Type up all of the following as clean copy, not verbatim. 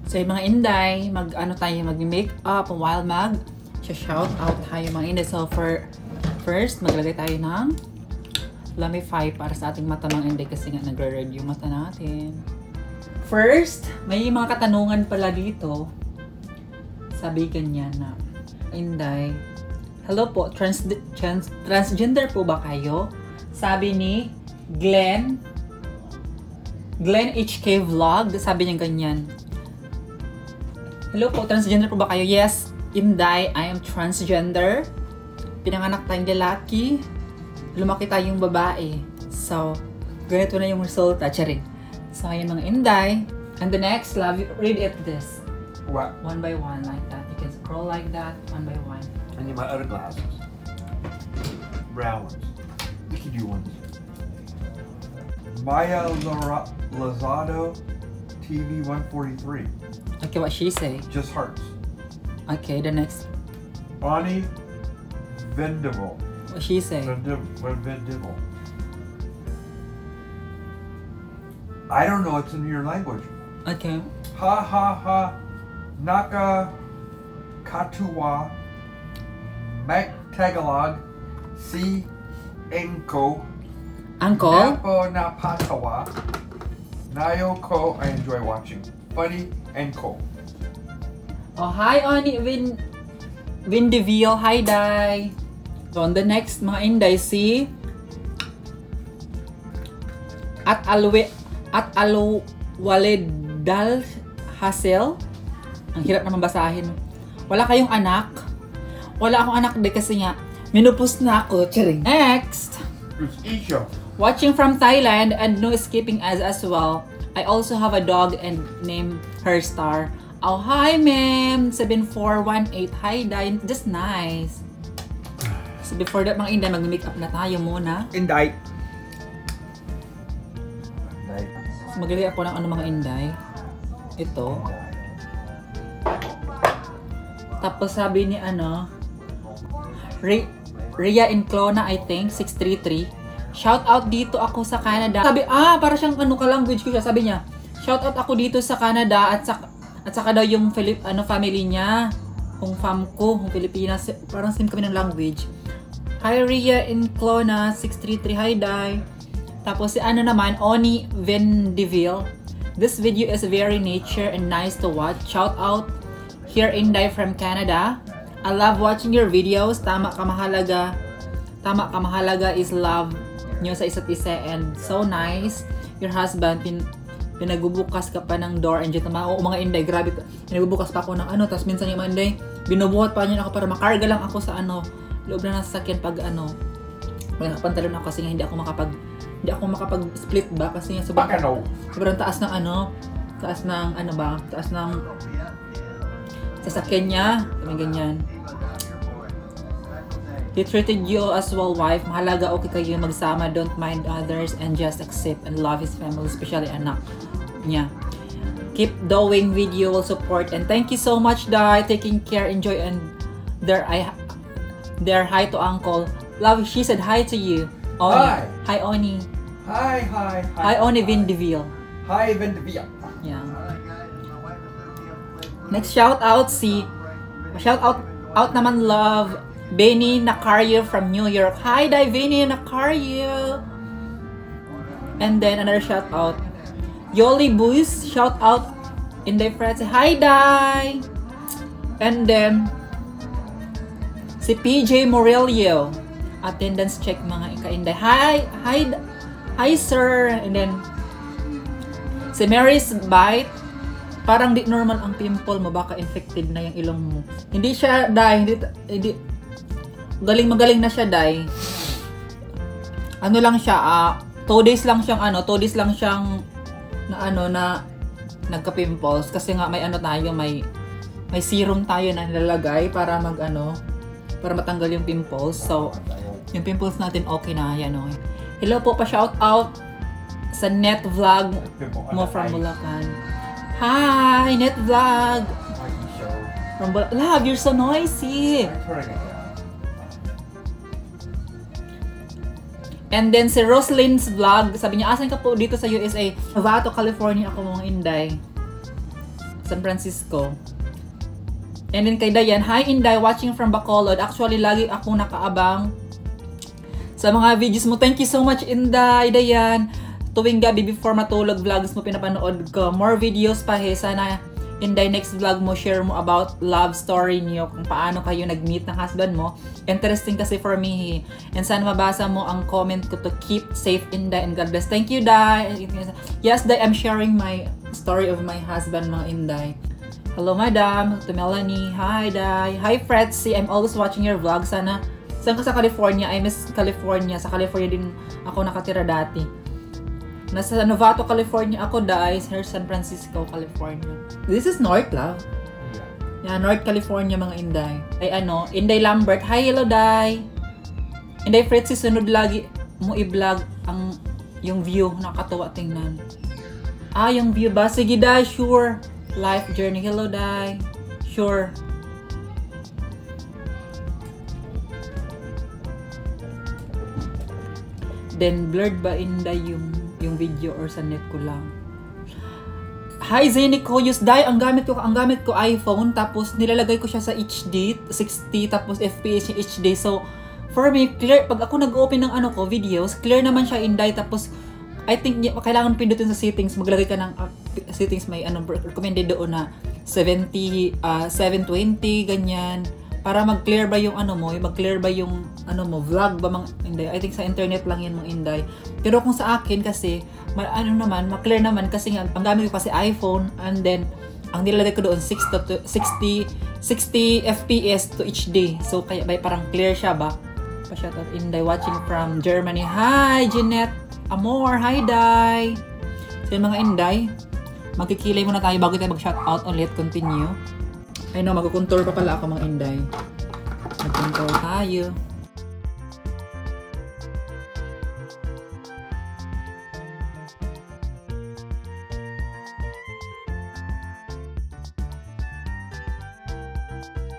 So yung mga Inday, mag-make up while shout out tayo mga Inday. So first, maglagay tayo ng Lumify para sa ating mata mga Inday kasi nga nagre-red yung mata natin. First, may mga katanungan pala dito. Sabi ganyan na, Inday, hello po, transgender po ba kayo? Sabi ni Glenn HK Vlog, sabi niya ganyan. Hello po, transgender po ba kayo? Yes, Inday, I am transgender. Pinanganak tayong lalaki, lumaki tayong babae. So, ganito na yung resulta. Charing. So, ayan mga Inday. And the next, read it this. What? One by one, like that. You can scroll like that, one by one. I need my other glasses. Brown ones. We can do ones. Maya Lozado TV 143. Okay, what she say? Just hearts. Okay, the next. Bonnie Vendival. What she say? Vendival. I don't know, it's in your language. Okay. Ha ha ha. Naka Katuwa. Mac Tagalog. Si Enko. Uncle? Napo Napatawa. Nayoko, I enjoy watching. Funny and cool. Oh, hi, Oni Vindivio. Hi, Dai. So, on the next, mga Inday, si at Alwaledal Hassel. Ang hirap naman basahin. Wala kayong anak? Wala akong anak de kasi nga minupus na ako. Charing. Next. It's Isha. Watching from Thailand and no escaping as well. I also have a dog and name her Star. Oh, hi, ma'am. 7418. Hi, Dai. Just nice. So, before that, mga Inday, mag-makeup na tayo muna. Inday. So, maglagay ako ng mga Inday. Ito. Tapos, sabi ni Ria Inclona, I think, 633. Shout out dito ako sa Canada. Sabi, para siyang ka-language ko siya. Sabi niya, shout out ako dito sa Canada at saka daw yung family niya. Kung fam ko, kung Pilipinas. Parang same kami ng language. Hi, Ria Inclona, 633. Hi, Dai. Tapos si naman, Oni Vendiville. This video is very nature and nice to watch. Shout out here, Inday from Canada. I love watching your videos. Tama ka mahalaga is love nyo sa isa't isa and so nice. Your husband, pinagbubukas ka pa ng door and dyan mga Inday, grabe, pinagbubukas pa ako ng tapos minsan yung mga Inday, binubuhat pa niya ako para makarga lang ako sa loob na ng sasakyan pag nakapantalon ako kasi nga hindi ako makapag split ba kasi nga sobrang taas ng taas ng sasakyan niya, ganyan. He treated you as well, wife. Mahalaga, okay kayo magsama. Don't mind others and just accept and love his family, especially anak niya. Keep doing video will support and thank you so much, Dai. Taking care, enjoy and there hi to Uncle. Love, she said hi to you. Oni. Hi. Hi, Oni. Hi. Hi, Oni Vindiville. Hi, Vendivia. Yeah. Next shout out naman love Benny Nacario from New York. Hi, Dai Benny Nacario. And then another shout out Yoli Boys. Shout out Inday Friends. Hi, Dai. And then si PJ Morelio. Attendance check mga ka-Inday. Hi sir. And then si Mary's Bite. Parang di normal ang pimple mo, baka infected na yung ilong mo. Hindi siya, Dai, hindi magaling na siya, Dai. Lang siya, 2 days lang siyang na nagka-pimples kasi nga may may serum tayo na nilalagay para para matanggal yung pimples. So, yung pimples natin okay na, yan o. Hello po, pa-shout out sa Net Vlog mo from Bulacan. Hi, Net Vlog. From Bulacan. Love, you're so noisy. And then si Roslyn's Vlog, sabi niya, asan ka po dito sa USA? Novato, California ako mga Inday. San Francisco. And then kay Dayan, hi Inday, watching from Bacolod. Actually, lagi akong nakaabang sa mga videos mo. Thank you so much, Inday, Dayan. Tuwing gabi before matulog, vlogs mo pinapanood ko. More videos pa sana, Inday, next vlog mo, share mo about love story niyo, kung paano kayo nag-meet ng husband mo. Interesting kasi for me. And sana mabasa mo ang comment ko to keep safe, Inday, and God bless. Thank you, Day. Yes, Day, I'm sharing my story of my husband, mga Inday. Hello, Madam. To Melanie. Hi, Day. Hi, Fretzy. I'm always watching your vlog. Sana, saan ka sa California? I miss California. Sa California din ako nakatira dati. Nasa Novato, California ako, Day. Here, San Francisco, California. This is North, love. Yeah, North California, mga Inday. Ay, ano, Inday Lambert. Hi, hello, Day. Inday Fretzy, sunod lagi mo i-vlog yung view. Nakakatuwa tingnan. Ah, yung view ba? Sige, Day. Sure. Life journey. Hello, Day. Sure. Then, blurred ba, Inday, yung video or sa net ko lang? Hi, Zeni Koyos. Day, ang gamit ko iPhone, tapos nilalagay ko siya sa HD, 60, tapos FPS yung HD. So, for me, clear, pag ako nag-open ng videos, clear naman siya, Inday, tapos, I think kailangan pindutin sa settings, maglagay ka ng settings, may recommended doon na 720 ganyan, para mag-clear ba yung mag-clear ba yung vlog ba, mga Inday. I think sa internet lang yan, mga Inday. Pero kung sa akin kasi ma-clear naman kasi ang gamit ko kasi iPhone, and then ang nilalagay ko doon 60 FPS to HD. So kaya parang clear siya ba? Pa-shoutout, Inday, watching from Germany. Hi, Jeanette Amor. Hi, Day. So yung mga Inday, magkikilay muna tayo bago tayo mag-shoutout ulit. Continue. Ay no, mag-contour pa pala ako, mga Inday. Mag-contour tayo.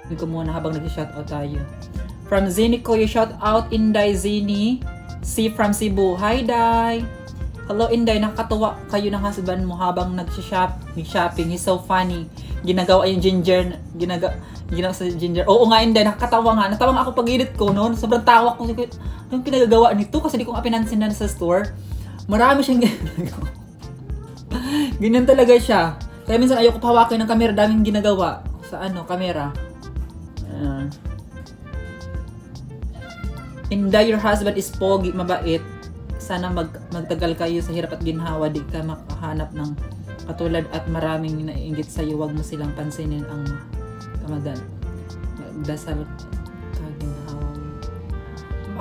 Hindi ko muna habang nag-shoutout tayo. From Zini ko, you shoutout, Inday Zini. C from Cebu. Hi, Day. Hello, Inday. Nakakatuwa kayo ng husband mo habang nag-shopping. He's so funny. Ginagawa yung ginger. Ginagawa sa ginger. Oo nga, Inday. Nakakatawa nga. Natawa nga ako pag-edit ko noon. Sobrang tawa ko. Yung pinagagawa nito kasi di ko nga pinansin na sa store. Marami siyang ginagawa. Ganyan talaga siya. Kaya minsan ayoko pahawakin ng camera. Daming ginagawa sa camera. Inday, your husband is pogi, mabait. Sana magtagal kayo sa hirap at ginhawa. Di ka makahanap ng katulad at maraming naiinggit sa'yo. Huwag mo silang pansinin ang kamagal. Magdasal ka, ginhawa.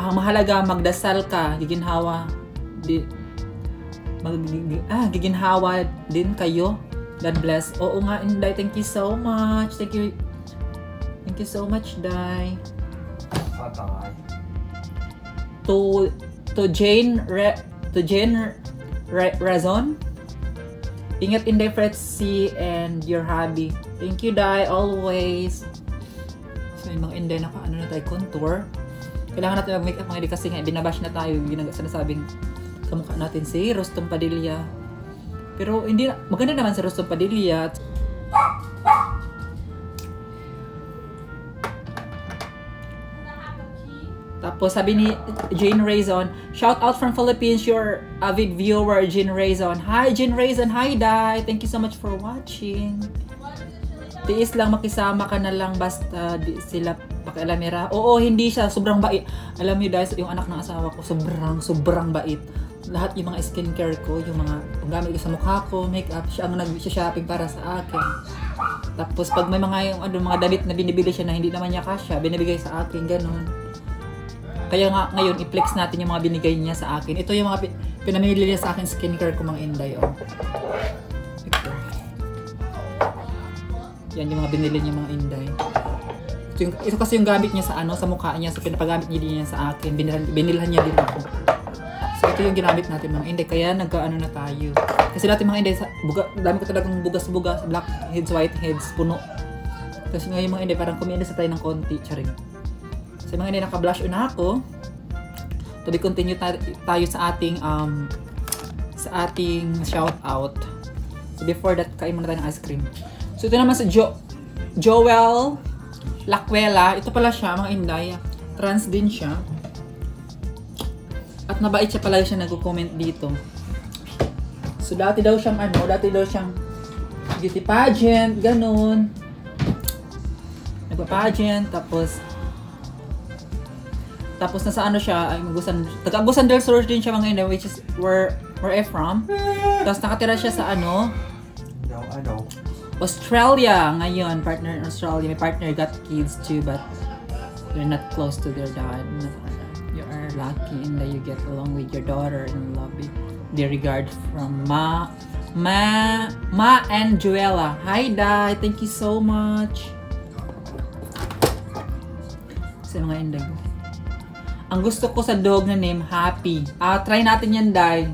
Mahalaga, magdasal ka, giginhawa. Giginhawa din kayo. God bless. Oo nga, Inday. Thank you so much. Thank you so much, Day. Patay. To Jane Razon. Ingat, Inday Fretzy, and your hubby. Thank you, Day, always. So yung mga Inday na tayo, contour. Kailangan natin mag-make up, mga Inday, kasi nga binabash na tayo, sinasabing kamukha natin si Rostom Padilla. Pero hindi, maganda naman si Rostom Padilla. Tapos sabi ni Jane Razon, shout out from Philippines, your avid viewer, Jane Razon. Hi, Jane Razon. Hi, Day. Thank you so much for watching. Tiis lang, makisama ka na lang, basta di sila pakialamera. Oo, hindi siya. Sobrang bait. Alam niyo, guys, yung anak ng asawa ko, sobrang bait. Lahat yung mga skincare ko, yung mga panggamit ko sa mukha ko, makeup, siya ang nag-shopping para sa akin. Tapos pag may mga mga damit na binibili siya na hindi naman niya kasya, binibigay sa akin, ganun. Kaya nga ngayon, i-flex natin yung mga binigay niya sa akin. Ito yung mga pinamili niya sa akin skincare ko, mga Inday. Oh. Yan yung mga binili niya, mga Inday. Ito kasi yung gamit niya sa sa mukha niya. So pinapagamit niya sa akin. Binilhan niya din ako. So ito yung ginamit natin, mga Inday. Kaya nagkaano na tayo. Kasi dati, mga Inday, dami ko talagang bugas-bugas. Black heads, white heads, puno. Kasi ngayon, mga Inday, parang kumiinda tayo ng konti. Charing. So mga Inday, naka-blush on na ako. To be continue tayo sa ating shout out. So before that, kain muna tayo ng ice cream. So ito naman sa Joel Lacuela. Ito pala siya, mga Inday. Trans din siya. At mabait siya pala siya nag-comment dito. So dati daw siyang beauty pageant, ganun. Nagpa-pageant, tapos nasa ano siya, ay taga-Agusan del Sur din siya, mga Inday, which is where I'm from. Tapos nakatira siya sa ano? No, I know. Australia ngayon, partner in Australia. My partner got kids too, but they're not close to their dad. You are lucky in that you get along with your daughter and love it. Dear regards from Ma and Joella. Hi, Dai. Thank you so much. Sa mga Inday. Ang gusto ko sa dog na name, Happy. Try natin yan, Dai.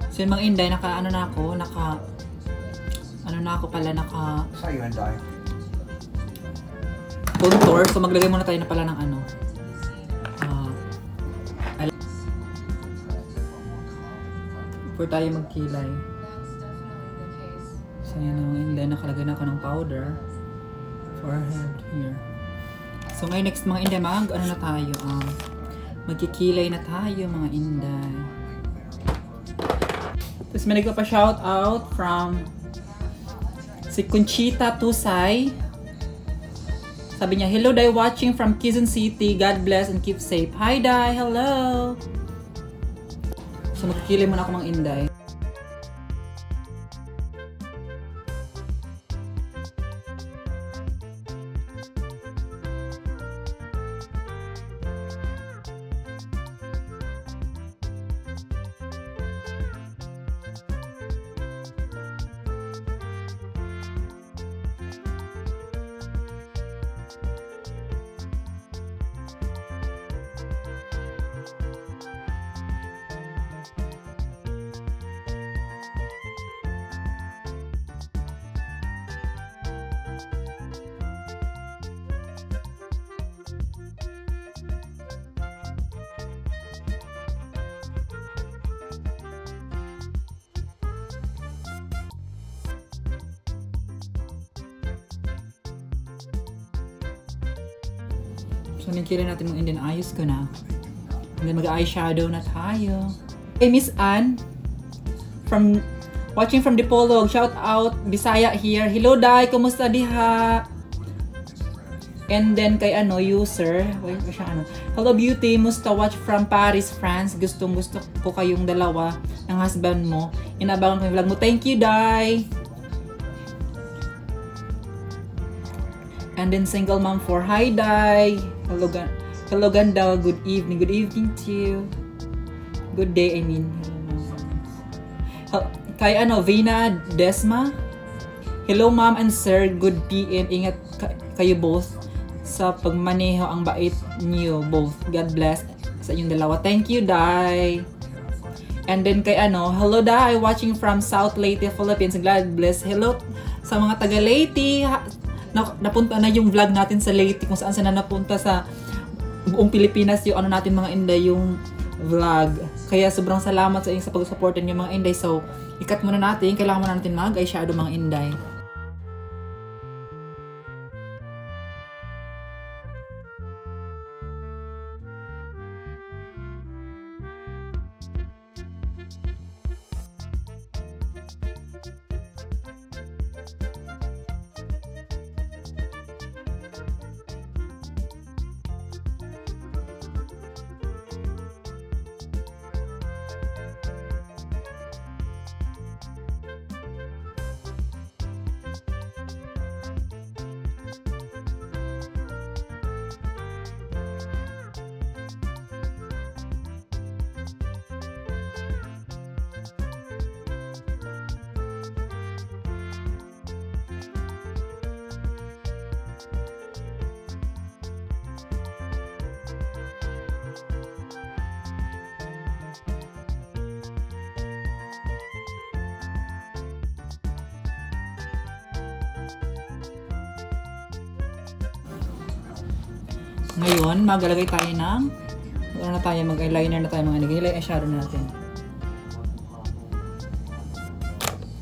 So yung mga Inday, naka Sa'yo, Inday. contour. So maglagay muna tayo na pala ng ano. Before tayo magkilay. So yan ang Inday, nakalagay na ako ng powder. Forehead here. So ngayon next mga Inday, ano na tayo? Magkikilay na tayo mga Inday. Tapos may nagpa-shout out from si Conchita Tusay. Sabi niya, hello Dai, watching from Quezon City. God bless and keep safe. Hi Dai, hello. So magkikilay muna ako mga Inday. So, nagkilay natin mga Indian. Ayos ko na. And then mag-eyeshadow na tayo. Hey, Miss Ann. Watching from Dipolog. Shout out. Bisaya here. Hello, Dai. Kumusta diha? And then kay user. Wait, siya Hello, Beauty. Musta watch from Paris, France. Gusto ko kayong dalawa ng husband mo. Inabangan ko yung vlog mo. Thank you, Dai. And then single mom for hi Dai. Hello ganda. Good evening. Good evening to you. Good day, I mean. Kay Vina Desma. Hello ma'am and sir. Good PM. Ingat kayo both sa pagmaneho. Ang bait niyo both. God bless sa inyong dalawa. Thank you, Dai. And then kay hello Dai, watching from South Leyte, Philippines. God bless. Hello sa mga taga Leyte. Napunta na yung vlog natin sa Leyte, kung saan na napunta sa buong Pilipinas yung natin mga Inday, yung vlog. Kaya sobrang salamat sa inyo sa pag-support niyo mga Inday. So, ikat muna natin. Kailangan muna natin mag-eyeshadow mga Inday. Ngayon, maglalagay tayo ng mag-eyeliner na tayo mga naging eyeshadow natin.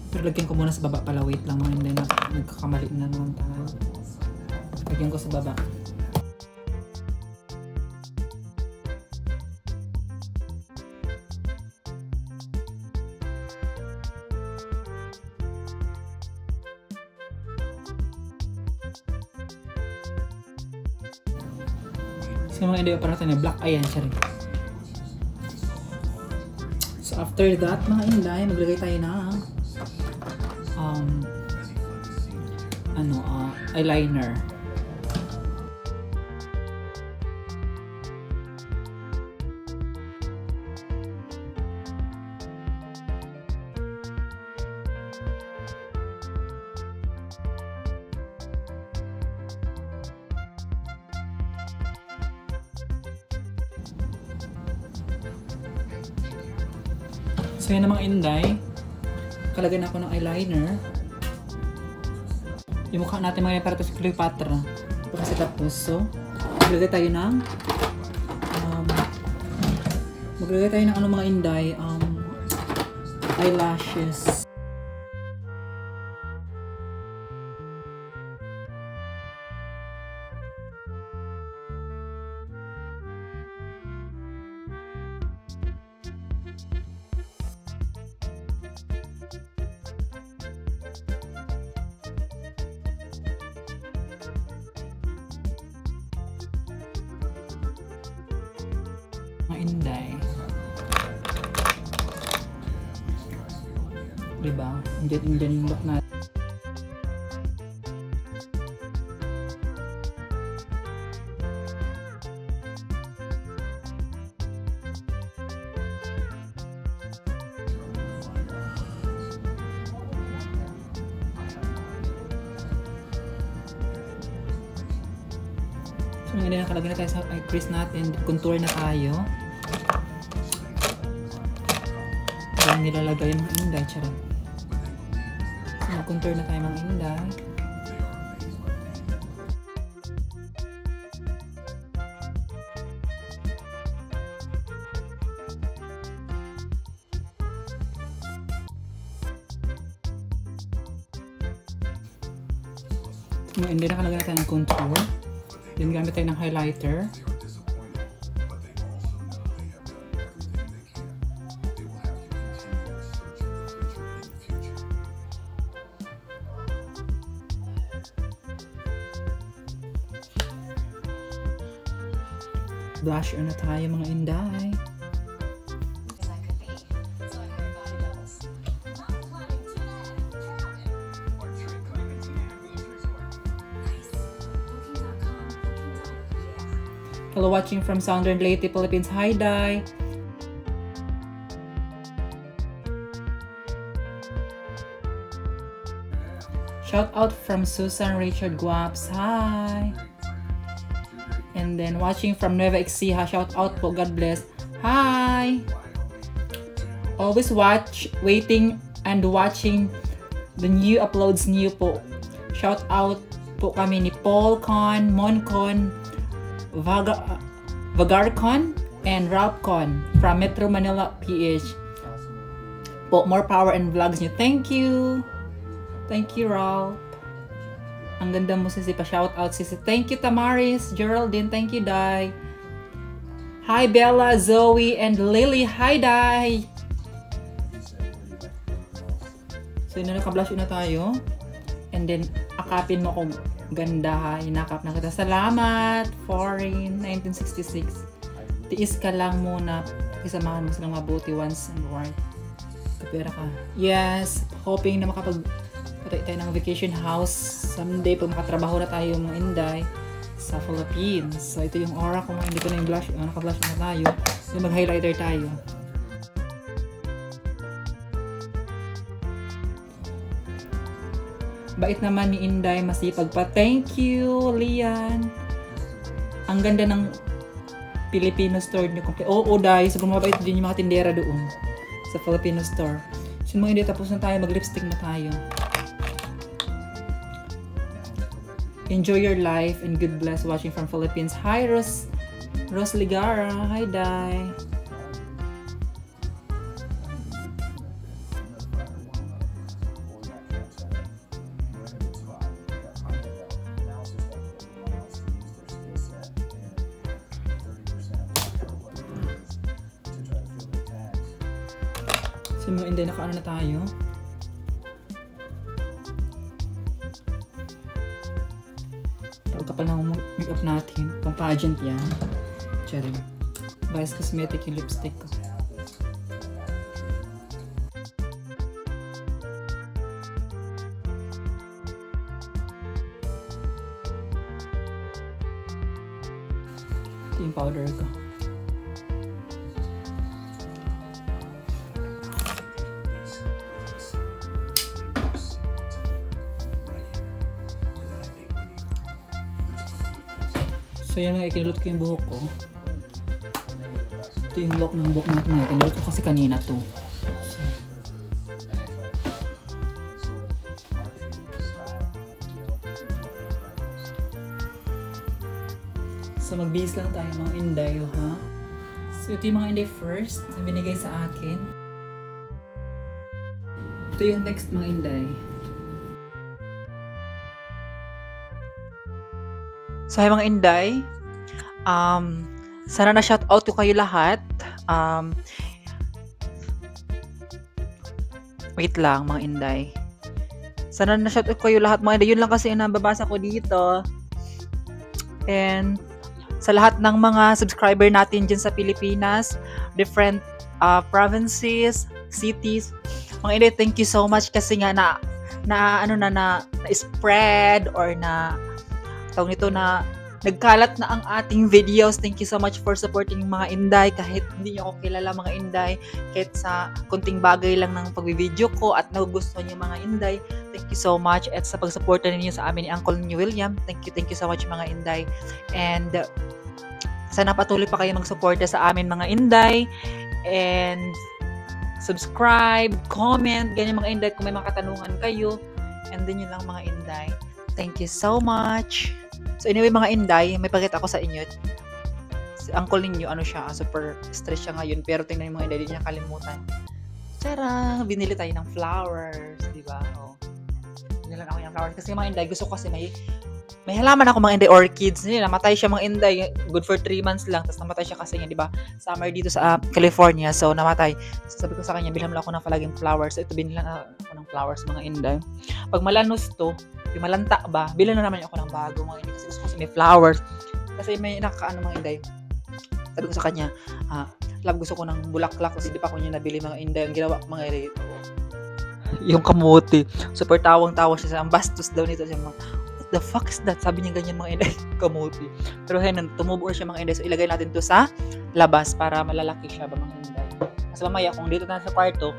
Pero Pero lagyan ko muna sa baba pala. Wait lang mga Inday. Nagkakamali na naman tayo. Lagyan ko sa baba. So mga Inday, parang natin black eye yan siya rin. So after that mga Inday, maglagay tayo na eyeliner. So yun na mga Inday, kalagyan ako ng eyeliner. Yung mukha natin mga para ito si Cleopatra. Ito kasi tapos. So, maglagay tayo ng mga Inday, eyelashes. Inday. Diba? Indian yung look natin. So, ngayon nakalagay na tayo sa eye crease natin. Contour na tayo. Ayan, nilalagay yung mga Inday. Charot. So, mag-contour na tayo mga Inday. Mga Inday, nakalagay na tayo ng contour. Then gamit tayo ng highlighter. Blush on na tayo mga Inday. Hello, watching from Southern Leyte, Philippines. Hi, Dai. Shout out from Susan Richard Guaps. Hi. And then watching from Nueva Ecija. Shout out po. God bless. Hi. Always waiting and watching the new uploads new po. Shout out po kami ni Paulcon, Moncon, Vagarcon, and Ralphcon from Metro Manila, PH. Po, more power and vlogs nyo. Thank you. Thank you, Ralph. Ang ganda mo, Sisi. Pa-shout out, Sisi. Thank you, Tamaris. Geraldine. Thank you, Dai. Hi, Bella, Zoe, and Lily. Hi, Dai. So, yun na, naka-blush na tayo. And then, akapin mo kung ganda, ha. Inakap na kita. Salamat, Foreign 1966. Tiis ka lang muna. Isamahan mo silang mabuti once and worth. Kapira ka. Yes, hoping na makapag-patay tayo ng vacation house someday pag makatrabaho na tayo mga Inday sa Philippines. So, ito yung aura ko. Hindi ko na yung blush. Naka-blush na tayo. So, mag-highlighter tayo. Bait naman ni Inday, masipag pa. Thank you, Lian. Ang ganda ng Filipino store niyo. Oo, Day. Sobrang mabait din yung mga tindera doon sa Filipino store. So, mga Inday, tapos na tayo. Mag-lipstick na tayo. Enjoy your life and good bless watching from Philippines. Hi, Ros Ligara. Hi, Day. So mga Inday, nakaano na tayo. Pagkapal na make-up natin. Pang pageant yan. Charing. Vice Cosmetic yung lipstick ko. Ito yung powder ko. So yan nga, ikinulot ko yung buhok ko. Ito yung look ng buhok natin ngayon. Ikinulot ko kasi kanina to. So mag-base lang tayo mga Inday, ha? So ito yung mga Inday first na binigay sa akin. Ito yung next mga Inday. So hi mga Inday, sana na shoutout ko kayo lahat. Wait lang mga Inday. Sana na shoutout ko kayo lahat mga Inday. Yun lang kasi yung nababasa ko dito. And sa lahat ng mga subscriber natin dyan sa Pilipinas, different provinces, cities, mga Inday, thank you so much kasi nga na spread or na tawag nito na nagkalat na ang ating videos. Thank you so much for supporting mga Inday. Kahit hindi niyo ako kilala mga Inday, kahit sa kunting bagay lang ng pag-video ko at nagugustuhan niyo mga Inday, thank you so much. At sa pagsuporta ninyo sa amin ni Uncle ni William, thank you so much mga Inday. And sana patuloy pa kayo magsuporta sa amin mga Inday. And subscribe, comment, ganyan mga Inday kung may mga katanungan kayo. And then yun lang mga Inday. Thank you so much. So anyway mga Inday, may pakita ako sa inyo. Si Uncle ninyo, super stress siya ngayon. Pero tingnan yung mga Inday, hindi niya kalimutan. Tara, binili tayo ng flowers, di ba? Oh. Binili ako ng flowers. Kasi mga Inday, gusto ko kasi may halaman ako mga Inday orchids. Namatay siya mga Inday, good for 3 months lang. Tapos namatay siya kasi di ba? Summer dito sa California. So namatay. So sabi ko sa kanya, bilhan mo lang ako ng palaging flowers. So ito, binilan ako ng flowers mga Inday. Pag malanos to, yung malanta ba, bilan na naman ako ng bago mga Inday. Kasi may flowers. Kasi may nakakaano mga Inday. Sabi ko sa kanya, love, gusto ko ng bulaklak kasi di pa ako niya nabili mga Inday. Ang ginawa ko mga Inday ito. Yung kamuti. Super tawang-tawa siya. Ang bastos daw nito siya mga, what the fuck is that? Sabi niya ganyan mga Inday. Kamuti. Pero hen, tumubo siya mga Inday. So ilagay natin to sa labas para malalaki siya ba mga Inday. Kasi mamaya kung dito na sa kwarto,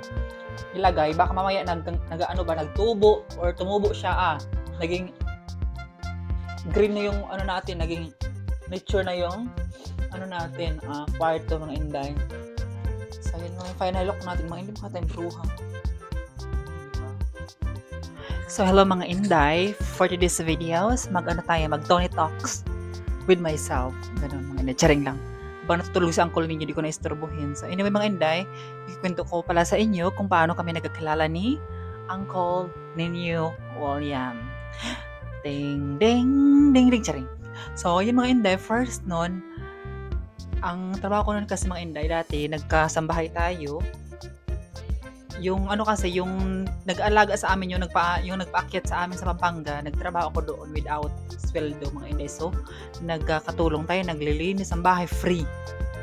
ilagay, baka mamaya nagtubo or tumubo siya naging green na yung natin, naging nature na yung natin, kwarto mga Inday. So yun yung final look natin mga Inday, baka tayong bruha. So hello mga Inday, for today's videos, mag Tony Talks with myself. Ganun mga Inday, charing lang. Habang natutulog sa Uncle ninyo, di ko na-istorbohin. So anyway mga Inday, ikwento ko pala sa inyo kung paano kami nagkakilala ni Uncle ninyo William. Ding, ding, ding, ding, charing. So, yun mga Inday, first nun, ang trabaho ko nun kasi mga Inday, dati, nagkasambahay tayo. Yung yung nag-alaga sa amin, yung nagpaakyat sa amin sa Pampanga, nagtrabaho ko doon without sweldo mga Inday. So, nagkatulong tayo, naglilinis ang bahay, free.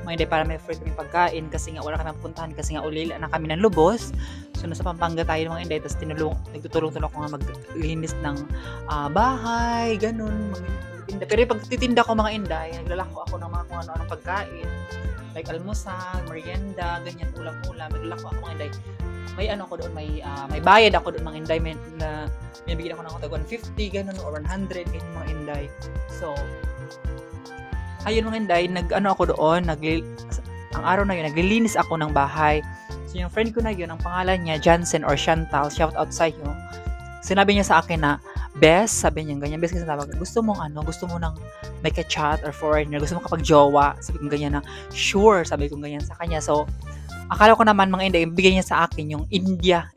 Mga Inday, para may free kaming pagkain kasi nga wala kami puntahan kasi nga ulila na kami ng lubos. So, nasa Pampanga tayo mga Inday, tapos nagtutulong-tulong ako nga maglinis ng bahay, ganun. Pero pag titinda ko mga Inday, naglalako ako ng mga kung ano-anong pagkain. Like almusal, merienda, ganyan, ulam-ulam. Naglalako ako mga Inday. May ko doon, may bayad ako doon mga Inday, na binibigyan ako ng 150, ganun, or 100, ganyan mga Inday. So, ayun mga Inday, ako doon, ang araw na yun, naglilinis ako ng bahay. So, yung friend ko na yun, ang pangalan niya, Jansen or Chantal, shout out sa iyo. Sinabi niya sa akin na, Bes, sabi niya ganyan, Bes kasi tawag, gusto mo nang may ka-chat or foreigner, gusto mo kapag jowa, sabi ko ganyan na, sure, sabi ko ganyan sa kanya. So, akala ko naman mga Inday, bigyan niya sa akin yung India.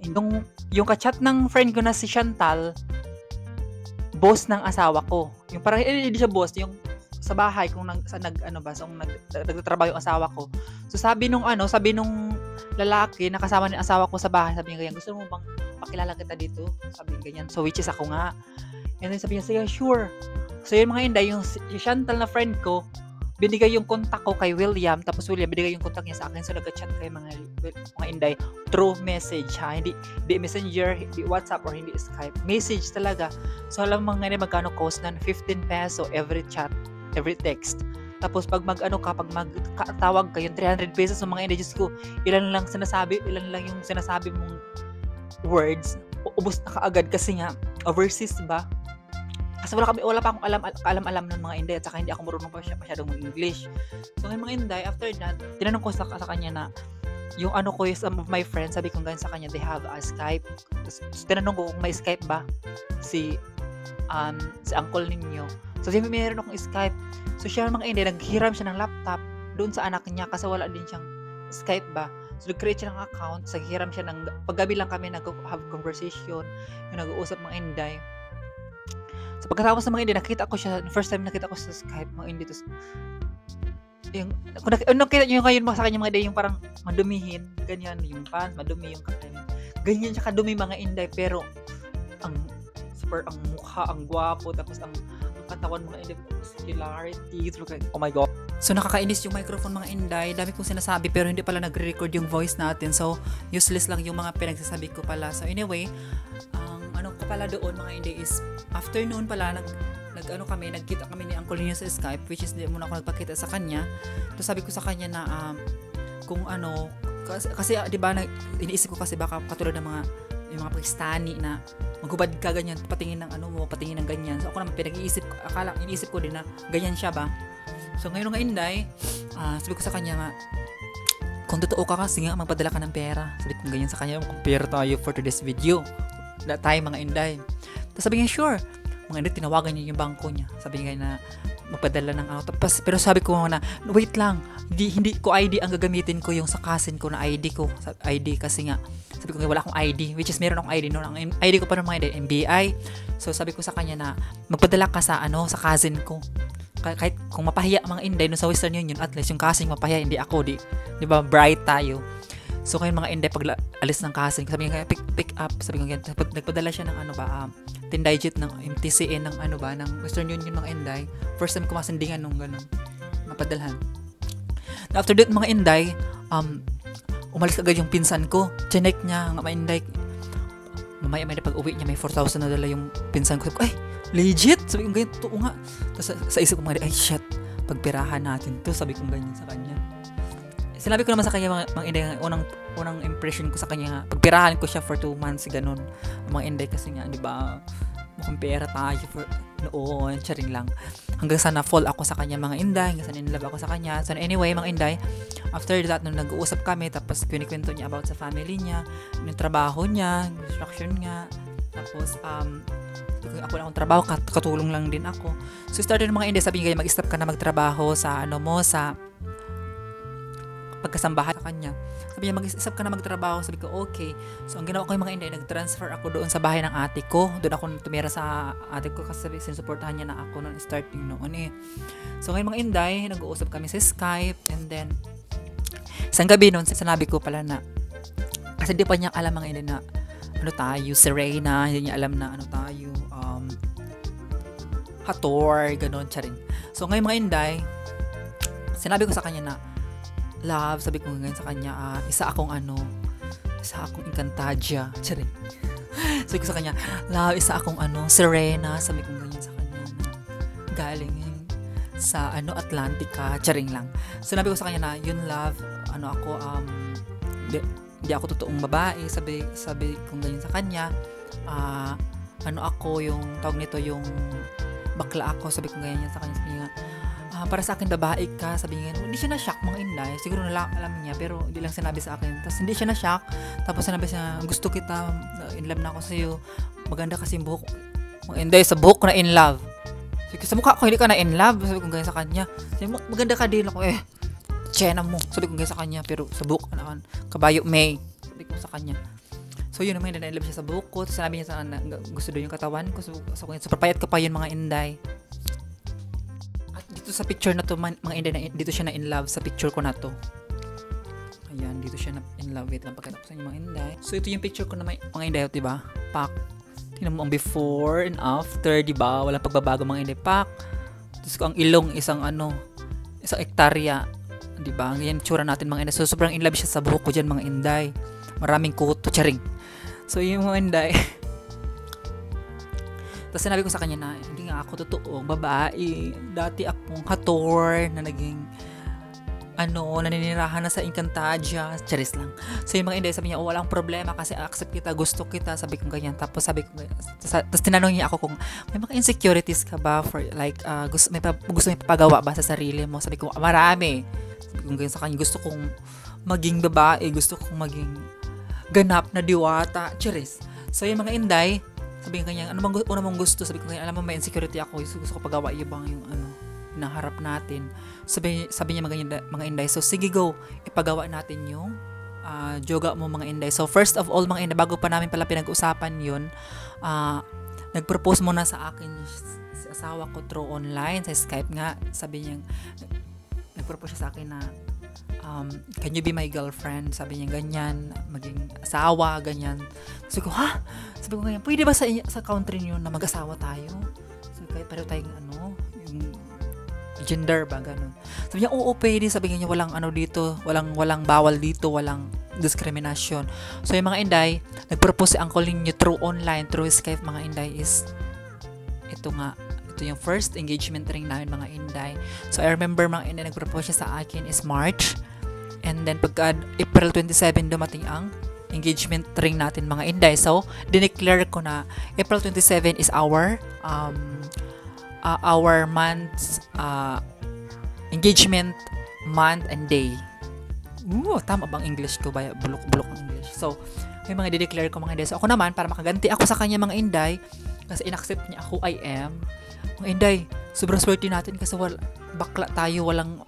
Yung ka-chat ng friend ko na si Chantal, boss ng asawa ko. Yung parang, hindi siya boss, yung sa bahay kung nagtatrabaho yung asawa ko. So sabi nung lalaki, nakasama ng asawa ko sa bahay. Sabi niya ganyan, gusto mo bang pakilala kita dito? Sabi niya ganyan. So, which is ako nga. And then sabi niya, sige, sure. So, yung mga Inday, yung Chantal na friend ko, binigay yung contact ko kay William, tapos William, binigay yung contact niya sa akin. So, nag-chat kay mga Inday through message, ha? Hindi messenger, hindi WhatsApp, or hindi Skype. Message talaga. So, alam mga Inday, magkano cost na? 15 peso every chat, every text. Tapos pag magtawag kayo, 300 pesos ng mga Inday. Diyos ko, ilan lang yung sinasabi mong words, ubos na kaagad kasi nga, overseas ba? Kasi wala pa akong alam ng mga Inday, at saka hindi ako marunong pa masyadong mag-English. So ngayon mga Inday, after that, tinanong ko sa kanya na, yung ko, some of my friends, sabi ko ganyan sa kanya, they have a Skype. Tapos tinanong ko kung may Skype ba si uncle ninyo. So sabi meron akong Skype. So siya mga Inday, naghiram siya ng laptop doon sa anak niya kasi wala din siyang Skype ba. So nag-create siya ng account, naghiram siya ng, paggabi lang kami nag-have conversation, yung nag-uusap mga Inday. So pagkatapos ng mga Inday, nakita ko siya, first time nakita ko sa Skype, mga Inday, tapos yung, kung nakita nyo ngayon sa kanya mga Inday, yung parang madumihin, ganyan, yung pants, madumi yung kakainin. Ganyan siya kadumi mga Inday, pero ang mukha, ang gwapo, tapos ang katawan mga Inday, muscularity, oh my god. So nakakainis yung microphone mga Inday, dami kong sinasabi pero hindi pala nagre-record yung voice natin, so useless lang yung mga pinagsasabi ko pala. So anyway, ko pala doon mga Inday is afternoon pala nagkita kami ni Uncle niya sa Skype, which is di muna ako nagpakita sa kanya. Tapos sabi ko sa kanya na kung kasi di ba iniisip ko kasi baka katulad ng yung mga Pakistani na maghubad ka ganyan, patingin ng ganyan. So ako naman iniisip ko din na ganyan siya ba. So ngayon nga Inday, sabi ko sa kanya nga, kung totoo ka kasi nga magpadala ka ng pera. Sabi ko ganyan sa kanya, compare tayo for today's video. Na tayo mga Inday. Tapos sabi niya, sure. Mga Inday, tinawagan niya yung bangko niya. Sabi niya na magpadala ng Tapos, pero sabi ko na, wait lang. Hindi ko ID ang gagamitin ko, yung sa cousin ko na ID ko. ID kasi nga, sabi ko wala akong ID. Which is, meron akong ID noon. Ang ID ko pa ng mga Inday, MBI. So, sabi ko sa kanya na, magpadala ka sa cousin ko. Kahit kung mapahiya mga Inday no sa Western Union, at least yung cousin mapahiya, hindi ako. Di ba, bright tayo. So, ngayon mga Inday, pag alis ng cousin, sabi nga, pick up, sabi ko ganyan, nagpadala siya ng 10 digit ng MTCN ng ng Western Union mga Inday. First time ko masendingan nung ganun, mapadalhan. After that mga Inday, umalis agad yung pinsan ko, chinek niya, mga Inday, mamaya pag uwi niya, may 4,000 na dala yung pinsan ko. Sabi ko, ay, legit? Sabi ko ganyan, totoo nga. Tapos sa isip ko mga Inday, ay shit, pagpirahan natin to, sabi ko ganyan sa kanya. Sinabi ko naman sa kanya mga Inday, unang impression ko sa kanya, pagpirahan ko siya for 2 months, ganun. Mga Inday kasi nga, di ba, mukhang pera tayo for noon, charing lang. Hanggang sa na-fall ako sa kanya mga Inday, hanggang sa ninlove ako sa kanya. So anyway, mga Inday, after that, nung nag-uusap kami, tapos kwento niya about sa family niya, yung trabaho niya, construction niya, tapos, ako lang akong trabaho, katulong lang din ako. So started ng mga Inday, sabi niya, mag-stop ka na magtrabaho sa sa pagkasambahan sa kanya. Sabi niya, mag-isip ka na magtrabaho. Sabi ko, okay. So, ang ginawa ko yung mga Inday, nag-transfer ako doon sa bahay ng ate ko. Doon ako tumira sa ate ko kasi sinusuportahan niya na ako noon starting noon eh. So, ngayon mga Inday, nag-uusap kami sa Skype, and then, isang gabi noon, sinabi ko pala na, kasi di pa niya alam mga Inday na, tayo, Serena, hindi niya alam na, tayo, Hator, ganun, charing. So, ngayon mga Inday, sinabi ko sa kanya na, love, sabi ko ngayon sa kanya, isa akong Encantadia, charing. Sabi ko sa kanya, love, isa akong Serena, sabi ko ganyan sa kanya na galing sa Atlantica, charing lang. Sinabi ko sa kanya na, yun love, hindi ako totoong babae, sabi ko ganyan sa kanya, ako yung tawag nito, yung bakla ako, sabi ko ganyan sa kanya, sabi nga, para sa akin babae ka, sabi niya, hindi siya na-shock mga Inday, siguro alam niya, pero hindi lang sinabi sa akin. Tapos hindi siya na-shock, tapos sinabi siya, gusto kita, in love na ako sa iyo, maganda kasi yung buhok, mga Inday, sa buhok ko na in love. Sabi ko, sa mukha ko hindi ka na in love, sabi ko ganyan sa kanya. Sabi, maganda ka din ako, tsena mo, sabi ko ganyan sa kanya, pero sa buhok ka naman, kabayo May, sabi ko sa kanya. So yun naman, na-in love siya sa buhok ko, sinabi niya sa akin, gusto doon yung katawan ko, so papayat ko pa yun mga Inday. Dito sa picture na to mga Inday, dito siya na in love sa picture ko na to. Ayan, dito siya na in love with lang. Pagkita ko sa inyo mga inday. So, ito yung picture ko na may mga inday, diba? Pak. Tingnan mo ang before and after, diba? Walang pagbabago mga inday. Pak. Tapos ang ilong, isang hektarya. Diba? Ganyan tsura natin mga inday. So, sobrang in love siya sa buhok ko dyan mga inday. Maraming kuto, charing. So, yung mga inday. Tapos sinabi ko sa kanya na, hindi nga ako totoong babae. Dati akong hator na naging naninirahan na sa Encantadia. Charis lang. So yung mga inday, sabi niya, walang problema kasi accept kita, gusto kita. Sabi ko ganyan. Tapos tapos tinanong niya ako kung may mga insecurities ka ba for like, gusto may papagawa ba sa sarili mo? Sabi ko, marami. Sabi ko ganyan sa kanya, gusto kong maging babae, gusto kong maging ganap na diwata. Charis. So yung mga inday, sabi ko ganyan, ano bang una mong gusto? Sabi ko ganyan, alam mo may insecurity ako, gusto ko pagawa yung bang yung naharap natin. Sabi niya mga inday, so sige go, ipagawa natin yung yoga mo mga inday. So first of all mga inday, bago pa namin pala pinag-usapan yun, nag-propose muna sa akin si asawa ko through online, sa Skype nga. Sabi niya, nag-propose siya sa akin na can you be my girlfriend? Sabi niya ganyan, maging asawa, ganyan. Sabi ko, ha? Sabi ko ganyan, pwede ba sa country niyo na mag-asawa tayo? Sabi ko, pareho tayong yung gender ba, ganun. Sabi niya, oo, pwede. Sabi niya, walang dito, walang bawal dito, walang discrimination. So, yung mga inday, nag-propose si uncle ninyo through online, through Skype, mga inday, is ito yung first engagement ring namin, mga inday. So, I remember, mga inday, nag-propose siya sa akin is March. And then, pagka April 27, dumating ang engagement ring natin, mga inday. So, dineclare ko na April 27 is our month's engagement month and day. Tama bang English ko ba? Bulok ang English. So, may mga di-declare ko mga inday. So, ako naman, para makaganti ako sa kanya mga inday, kasi inaccept niya ako I am. Mga inday, sobrang swerte natin kasi bakla tayo, walang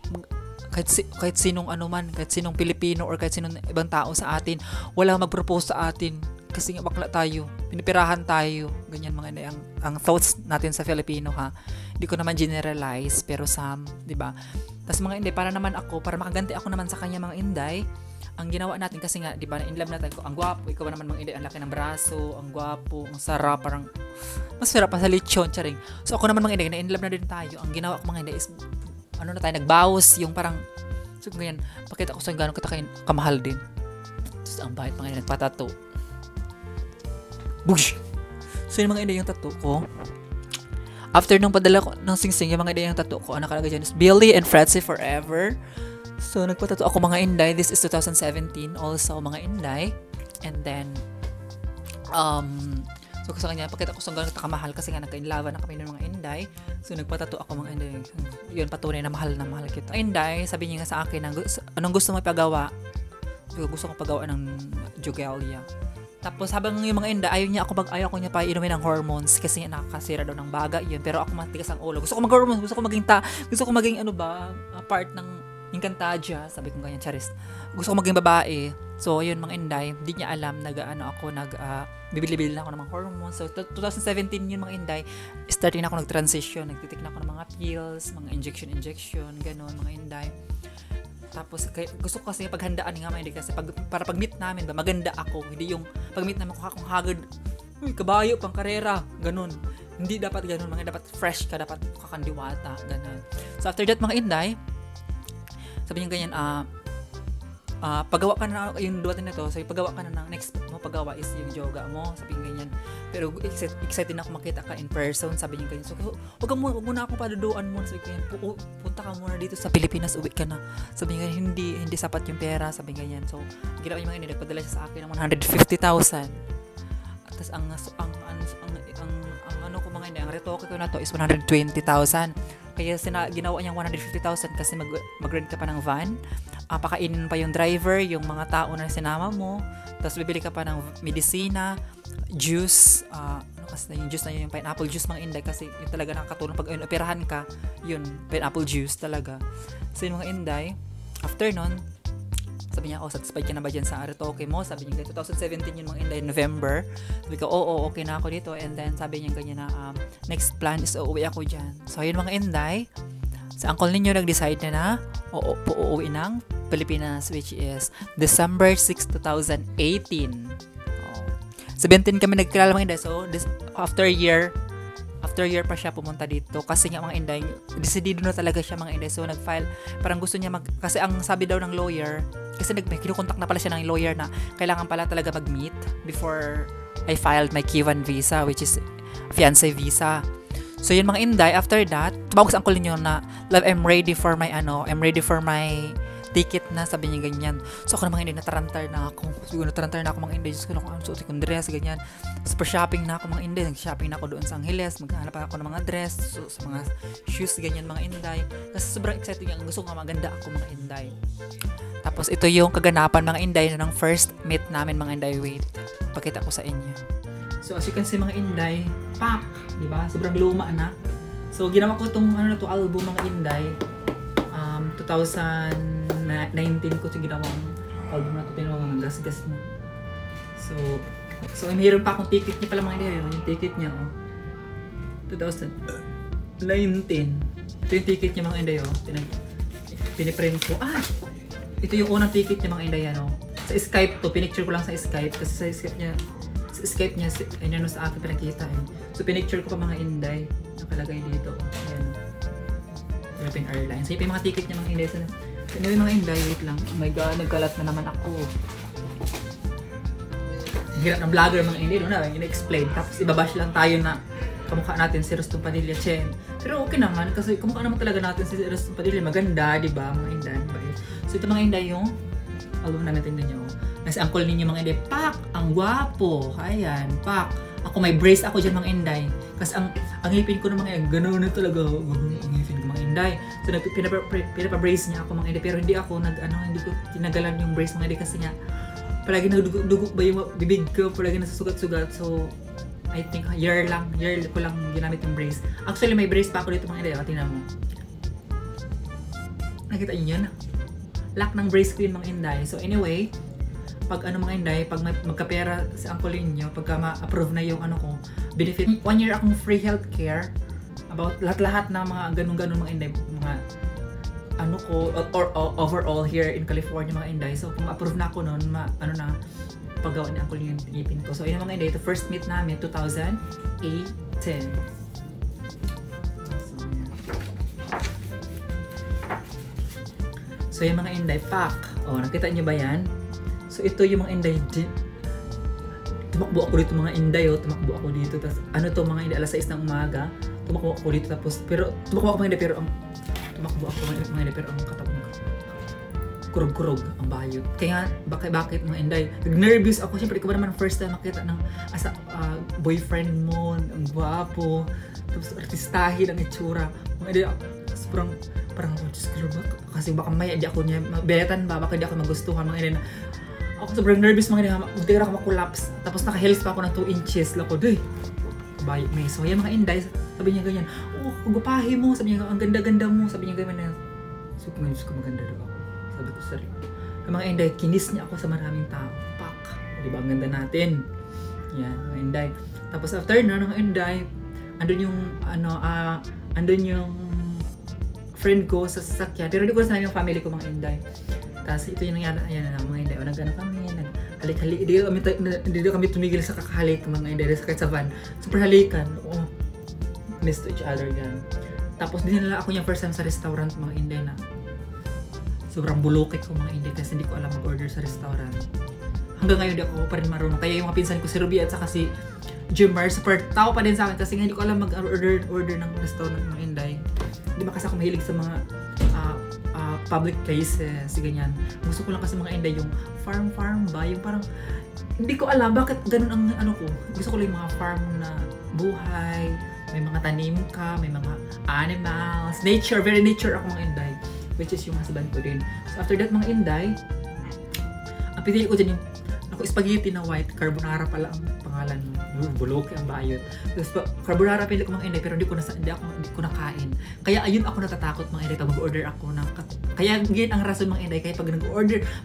kahit sinong kahit sinong Pilipino or kahit sinong ibang tao sa atin, walang mag-propose sa atin. Kasi nga bakla tayo, pinipirahan tayo, ganyan mga inday ang thoughts natin sa Filipino ha. Hindi ko naman generalize pero some, 'di ba? Tapos mga inday, para naman ako, para makaganti ako naman sa kanya mga inday, ang ginawa natin kasi nga, 'di ba, in love na tayo, ang gwapo, ikaw naman mga inday, ang laki ng braso, ang gwapo, ang sarap, parang mas sarap pa sa lechon, charing. So ako naman mga inday, na in love na din tayo. Ang ginawa ko mga inday is na tayo, nagbawas yung parang so ganyan, pakita ko sa gano'ng kamahal din. Tapos ang bahit mga inday, nagpatato. Bush! So yung mga inday, yung tattoo ko, after nung padala ko ng singsing, yung mga inday, yung tattoo ko, ang nakalagay dyan is Billy and Fretzy Forever. So nagpatattoo ako mga inday. This is 2017 also mga inday. And then so sa kanya, pakita ko sa gano'ng takamahal kasi nga nagka-inlava na kami ng mga inday. So nagpatattoo ako mga inday. Yun, patunay na mahal kita. Inday, sabi niya nga sa akin, anong gusto mo ipagawa? Gusto ko pagawa ng Jogelia. Tapos habang yung mga inday, ayaw ko niya pa inumin ng hormones kasi nakakasira daw ng baga yun. Pero ako matigas ang ulo. Gusto ko mag-hormones, gusto ko maging part ng Encantadia. Sabi ko ganyan, charis. Gusto ko maging babae. So ayun mga inday, hindi niya alam bibili-bili na ako ng mga hormones. So 2017 yun mga inday, starting na ako nag-transition, nagtitik na ako ng mga pills, mga injection, ganun mga inday. Tapos gusto ko kasi paghandaan nga mga kasi para pag-meet namin ba maganda ako, hindi yung pag-meet namin ko akong haggard, kabayo pang karera, ganun. Hindi dapat ganun, mga dapat fresh ka, dapat kakandiwata, ganun. So after that mga inday, sabi niya ganyan, pagawa ka na yung duwatin na to, sabi pagawa ka na ng next mo pagawa is yung yoga mo, sabi niya ganyan. Pero excited na ako makita ka in person, sabi niya ganyan. So wag muna ako paduduan mo, sabi niya, punta ka muna dito sa Pilipinas, uwi ka na. Sabi niya hindi sapat yung pera, sabi niya ganyan. So ginawa niya mga inday, nagpadala siya sa akin ng 150,000. At tas ang ko mga inday, ang retoke ko na to is 120,000. Kaya ginawa niyang 150,000 kasi mag-rent ka pa ng van. Pakainin pa yung driver, yung mga tao na sinama mo. Tapos bibili ka pa ng medisina, juice, yung juice na yun, yung pineapple juice mga inday kasi yun talaga nakakatulong pag operahan ka, yun, pineapple juice talaga. So yung mga inday, after nun, sabi niya, satisfied ka na ba dyan sa retoke mo? Sabi niya, 2017 yun mga inday, November. Sabi ko, okay na ako dito. And then sabi niya ganyan na, next plan is uuwi ako dyan. So yun mga inday, Sa uncle ninyo nag-decide na uuwi ng Pilipinas, which is December 6, 2018. 17 kami nagkilala mga Inday. So, after year pa siya pumunta dito. Kasi nga mga Inday, decidido na talaga siya mga Inday. So, nag-file. Parang gusto niya kasi ang sabi daw ng lawyer, kasi kinukontak na pala siya ng lawyer na kailangan pala talaga mag-meet before I filed my K1 visa, which is fiancé visa. So, yun mga Inday, after that, tumawag sa uncle niyo na, love, I'm ready for my ticket na, sabi niya ganyan. So ako naman hindi natarantar na ako. Siguro natarantar na ako mga Inday. Diyos ko na ako, suot kong dress, ganyan. Super shopping na ako mga Inday. Nag-shopping na ako doon sa Angeles. Maghanap ako ng mga dress, sa mga shoes, ganyan mga Inday. Kasi sobrang excited nga. Gusto ko nga maganda ako mga Inday. Tapos ito yung kaganapan mga Inday na ng first meet namin mga Inday. Wait, pakita ko sa inyo. So as you can see mga Inday, pak! Diba? Sobrang luma na. So ginawa ko itong album mga Inday. 2019 ko ito ginawang album na ito, pinawang gas-gas na. So mayroon pa akong ticket niya pala mga Inday, yung ticket niya 2019. Ito yung ticket niya mga Inday, piniprint ko. Ito yung unang ticket niya mga Inday, sa Skype to, pinicture ko lang sa Skype kasi sa Skype niya sa akin pinakita So pinicture ko pa mga Inday, nakalagay dito. Ayan. Philippine Airlines. So, yung mga ticket niya mga Inday. Anyway mga Inday, wait lang. Oh my God, nagkalat na naman ako. Hirap ng vlogger mga Inday, no? Ina-explain. Tapos ibabash lang tayo na kamukha natin si Rostong Padilla Chen. Pero okay naman, kasi kamukha naman talaga natin si Rostong Padilla. Maganda, di ba mga Inday? So ito mga Inday yung album namin, tingnan nyo. Nasa uncle ninyo mga Inday, pak! Ang gwapo! Ayan, pak! Ako may brace ako dyan mga Inday. Kasi ang ngipin ko ng mga Inday, gano'n na talaga. Ang ngipin ko mga Inday. So pinapa-brace niya ako mga Inday. Pero hindi ako hindi ko tinagalan yung brace mga Inday kasi nga palagi nagdugo ba yung bibig ko, palagi nasusugat-sugat. So I think year ko lang ginamit yung brace. Actually may brace pa ako dito mga Inday. Tingnan mo. Nakita niyo yan? Lock ng brace ko yun mga Inday. So anyway, pag mga Inday, pag magkapera sa uncle niyo, pagka ma-approve na yung benefit, 1 year akong free healthcare, about lahat-lahat na mga ganun-ganun mga Inday, mga or overall here in California mga Inday. So kung ma-approve na ako noon, paggawa ni uncle yung ipin ko. So yun mga Inday, the first meet namin 2018. So yung mga Inday, pak! Nakita niyo ba yan? So ito yung mga Inday, tumakbo ako dito mga Inday, tumakbo ako dito, tapos mga Inday, alas 6 ng umaga, tumakbo ako dito, tumakbo ako mga Inday, pero ang katawan ko, kurog-kurog ang bayot. Kaya bakit mga Inday, nag-nervous ako, syempre ikaw ba naman first time makita ng boyfriend mo, ang gwapo, tapos artistahin ang itsura, mga Inday, parang Diyos ko ba, kasi baka may di ako niya, betan ba, baka di ako magustuhan mga Inday na, ako sobrang nervous mga Inday, hindi ako makulaps. Tapos naka-heels pa ako ng 2 inches. Lako, doy. Bayot may. So, yan mga Inday, sabi niya ganyan. Gupahe mo. Sabi niya, ang ganda-ganda mo. Sabi niya ganyan. So, Diyos ko maganda daw ako. Sabi ko, sorry. Yung mga Inday, kinis niya ako sa maraming tao. Pak. Di ba, ang ganda natin. Yan, mga Inday. Tapos after na, mga Inday, andun yung friend ko sa sasakyan. Pero hindi ko na sinabi yung family ko mga Inday. Tapos ito yung nangyari, ayan na mga Inday, nag-ano kami, nag-halik-halik, hindi kami tumigil sa kakahalik mga Inday, kahit sa van, super halikan, miss to each other yan. Tapos dinala ako yung first time sa restaurant mga Inday na sobrang bulukik ko mga Inday kasi hindi ko alam mag-order sa restaurant. Hanggang ngayon di ako pa rin marunong, kaya yung mga pinsan ko si Ruby at saka si Jimmer, super tao pa din sa akin kasi hindi ko alam mag-order ng restaurant mga Inday. Hindi ba kasi ako mahilig sa mga public places, ganyan. Gusto ko lang kasi mga Inday yung farm ba, yung parang hindi ko alam bakit ganun ang ko. Gusto ko lang yung mga farm na buhay, may mga tanim ka, may mga animals, nature, very nature ako mga Inday, which is yung husband ko din. So after that mga Inday, ang pinili ko dyan yung spaghetti na white, carbonara pala ang pangalan mo. Bulok ang bayot. Tapos carbonara pinili ko mga Inday, pero hindi ko nakain. Kaya ayun ako natatakot mga Inday pag mag-order ako ng kaya ganyan ang rason mga Inday, kaya pag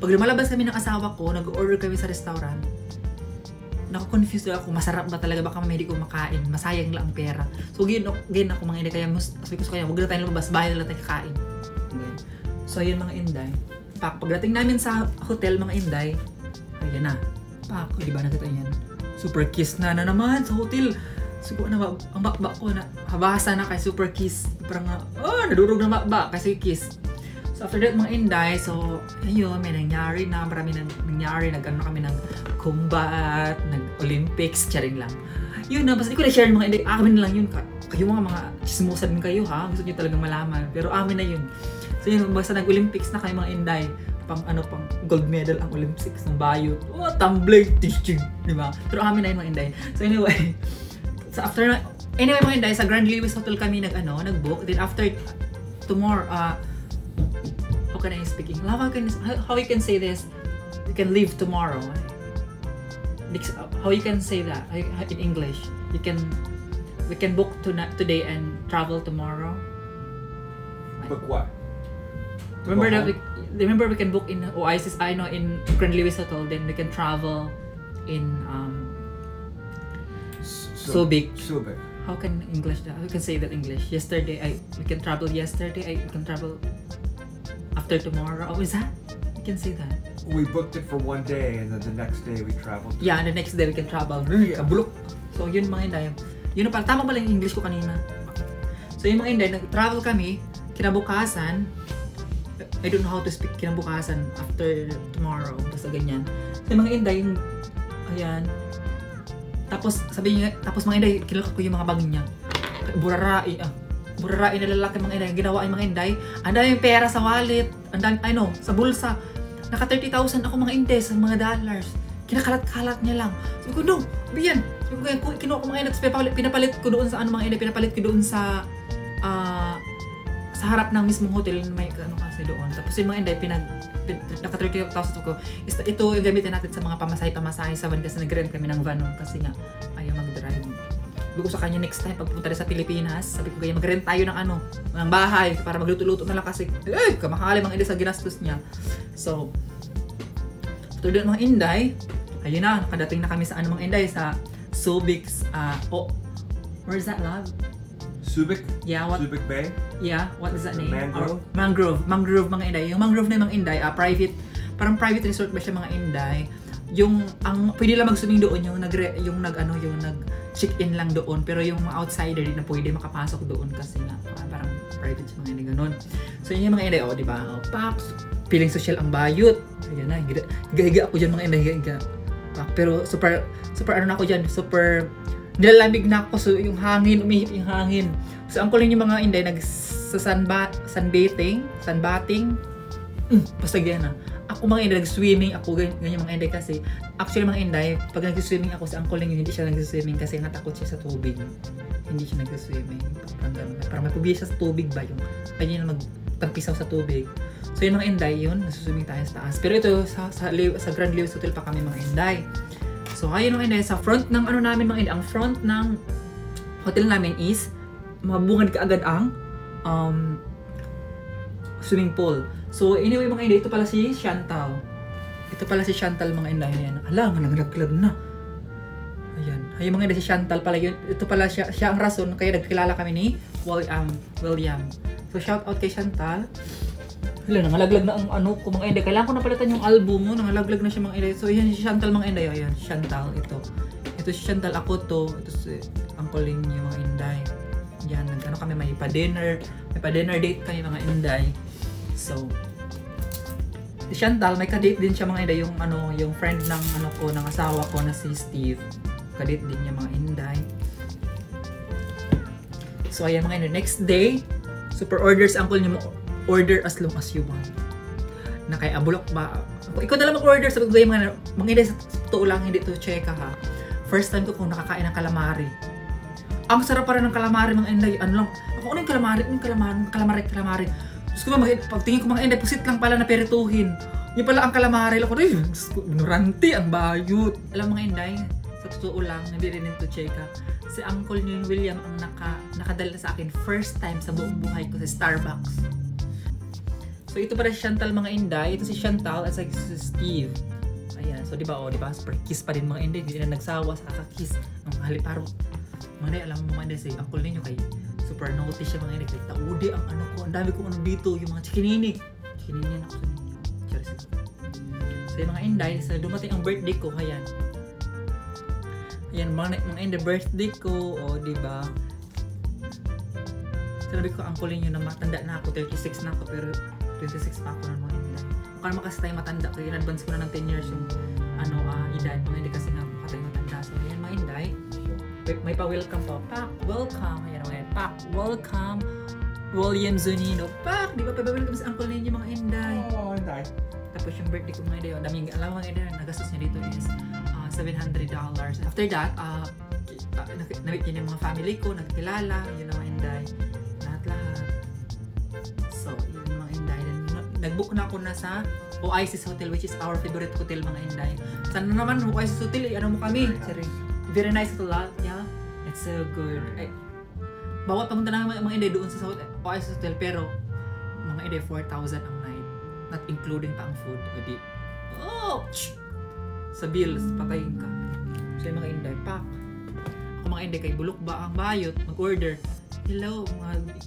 lumalabas kami ng asawa ko, nag-order kami sa restaurant, naku-confused ako, masarap ba talaga, baka hindi ko makain, masayang lang ang pera. So again ako mga inday, kaya sabi ko sa kanya, huwag na tayo lumabas, bahay na lang tayo kakain. Okay. So ayun mga inday, pagdating namin sa hotel mga inday, ayan na, di ba nakita yan, super kiss na naman sa hotel. Siguro na ang bakbak ko na habasa na kay super kiss, parang nadurog na bakbak kasi kiss. So after that mga inday, so ayun, may nangyari na, marami nang nangyari, nag-ano kami ng combat, nag-Olympics, charing lang. Yun na, basta hindi ko na-share mga inday, amin na lang yun. Kayo mga chismosan kayo ha, gusto nyo talagang malaman, pero amin na yun. So yun, basta nag-Olympics na kayo mga inday, pang gold medal ang Olympics ng bayot. Tumbling, teaching, di ba? Pero amin na yun mga inday. So anyway, anyway mga inday, sa Grand Lewis Hotel kami nag-book. Then after tomorrow, how can I speak English? How you can say this? You can leave tomorrow. How you can say that in English? We can book today and travel tomorrow. Book what? Remember we can book in Oasis, in Grand Lewis Hotel. Then we can travel in Subic. How can English that? We can say that English. We can travel yesterday. We can travel after tomorrow. Oh, is that? We can say that. We booked it for one day and then the next day we traveled. Yeah, and the next day we can travel. Kabulok. So yun mga inday. Yun na pala. Tama pala yung English ko kanina. So yun mga inday, nag-travel kami. Kinabukasan, I don't know how to speak kinabukasan after tomorrow. Basta ganyan. So yung mga inday, ayan. Tapos mga inday, kinalak ko yung mga bag niya. Burarai na lalaki mga inday. Ginawa yung mga inday. Ang dami yung pera sa wallet. Ang dami, sa bulsa. Naka 30,000 ako mga inday sa mga dollars. Kinakalat-kalat niya lang. Sabi ko, no, biyan. Sabi ko, kinuha ko mga inday. Tapos pinapalit ko doon sa mga inday. Pinapalit ko doon sa harap ng mismong hotel. May kasi doon. Tapos yung mga inday, naka 30,000 ko. Ito yung gamitin natin sa mga pamasahe sa van kasi nag-rent kami ng van kasi nga ayaw mag-drive. Sabi ko sa kanya next time pagpunta rin sa Pilipinas, sabi ko kaya mag-rent tayo ng bahay para magluto-luto na lang kasi kamakali mga inday sa ginastos niya. So doon mga inday, ayun na, nakadating na kami sa mga inday sa Subic, where is that, love? Subic? Yeah, what? Subic Bay? Yeah, what is that name? Mangrove? Mangrove mga inday. Yung mangrove na mga inday, parang private resort ba siya mga inday? Pwede lang mag-swimming doon, yung nag-check-in lang doon, pero yung mga outsider din na pwede makapasok doon kasi nga parang private siya mga inday, ganun. So yun yung mga inday, di ba? Paps, feeling social ang bayot. Ayan na, higa ako dyan mga inday, higa. Pero super na ako dyan, super nilalamig na ako, so yung hangin, umihip yung hangin. So ang kuling yung mga inday, sunbathing, basta ganyan na. Ako mga inday, nag-swimming ako, ganyan mga inday kasi, actually mga inday, pag nag-swimming ako, si Uncle Ling hindi siya nag-swimming kasi natakot siya sa tubig. Hindi siya nag-swimming. Parang may pubiya siya sa tubig ba yung, kanya na magtagpisaw sa tubig. So yun mga inday, yun, nagsuswimming tayo sa taas. Pero ito, sa Grand Lewis Hotel pa kami mga inday. So ayun mga inday, sa front ng namin mga inday, ang front ng hotel namin is, mabungad kaagad ang swimming pool. So anyway mga inday, ito pala si Chantal. Mga inday. Ayan. Ala, nalaglag na. Ayan. Ayun mga inday, si Chantal pala yun. Ito pala siya ang rason kaya nagkilala kami ni William. So shout out kay Chantal. Hala, nangalaglag na ang ko mga inday. Kailangan ko na palitan yung album mo. Nangalaglag na siya mga inday. So yan si Chantal mga inday. Ayan, Chantal ito. Ito si Chantal, ako to. Ito si Uncle Ling yung mga inday. Yan, kami may pa-dinner date kami mga inday. So si Chantal, may ka-date din siya mga inday, yung friend ng ng asawa ko na si Steve. Ka-date din niya mga inday. So ayan mga inday, next day, super orders Uncle niya, order as long as you want. Na kay abulok ba? Ikaw na lang mag-order sa mga inday, sa totoo lang, hindi to cheka ha. First time ko kung nakakain ng calamari. Ang sarap pa rin ng calamari mga inday. Ako yung calamari. Tapos ko pagtingin ko mga inday, pusit lang pala na perituhin. Yung pala ang calamari. Ako rin, ignorante ang bayot. Alam mga inday, sa totoo lang, hindi rin ito cheka. Si Uncle ni William ang nakadala sa akin first time sa buong buhay ko sa Starbucks. So ito pala si Chantal mga inday. Ito si Chantal at si Steve. Ayan, so di ba super kiss pa din mga Inday, hindi na nagsawa sa kakakiss ng haliparo. Mga Inday, alam mo mga Inday, si uncle ninyo kay super naughty siya mga Inday, kay taudi ang ano ko, ang dami kong ano dito, yung mga chikinini na ako sa ninyo. Cheers. So yung mga Inday, sa dumating ang birthday ko, ayan. Ayan, mga Inday, birthday ko, o di ba? Sabi ko, uncle ninyo na matanda na ako, 36 na ako, pero 26 pa ako ng mga Inday. Mukha naman kasi tayo matanda, kaya in-advance ko na ng 10 years yung edad, mga Inday, kasi nga mukha tayo matanda. So ayan mga Inday, may pa-welcome pa. Pak, welcome. Ayan mga Inday, Pak, welcome. William Zunino. Pak, di ba pa-welcome sa uncle ninyo mga Inday? Oh, Inday. Tapos yung birthday ko mga Inday, daming alam mga Inday, nagastos niya dito is $700. After that, namit niya yung mga family ko, nagkilala, yun ang mga Inday. Lahat. So, yun mga Inday. Nag-book na ako na sa Oasis Hotel, which is our favorite hotel mga Inday. Sana naman Oasis Hotel, ano mo kami? Sorry. Very nice hotel, yeah. It's so good. Bawat pamunta na mga Inday doon sa Oasis Hotel, pero mga Inday 4,000 ang night. Not including pa ang food. Edi, sa bills, patayin ka. So yung mga Inday, Pak. Ako mga Inday, kay bulok ba ang bayot, mag-order. Hello, mga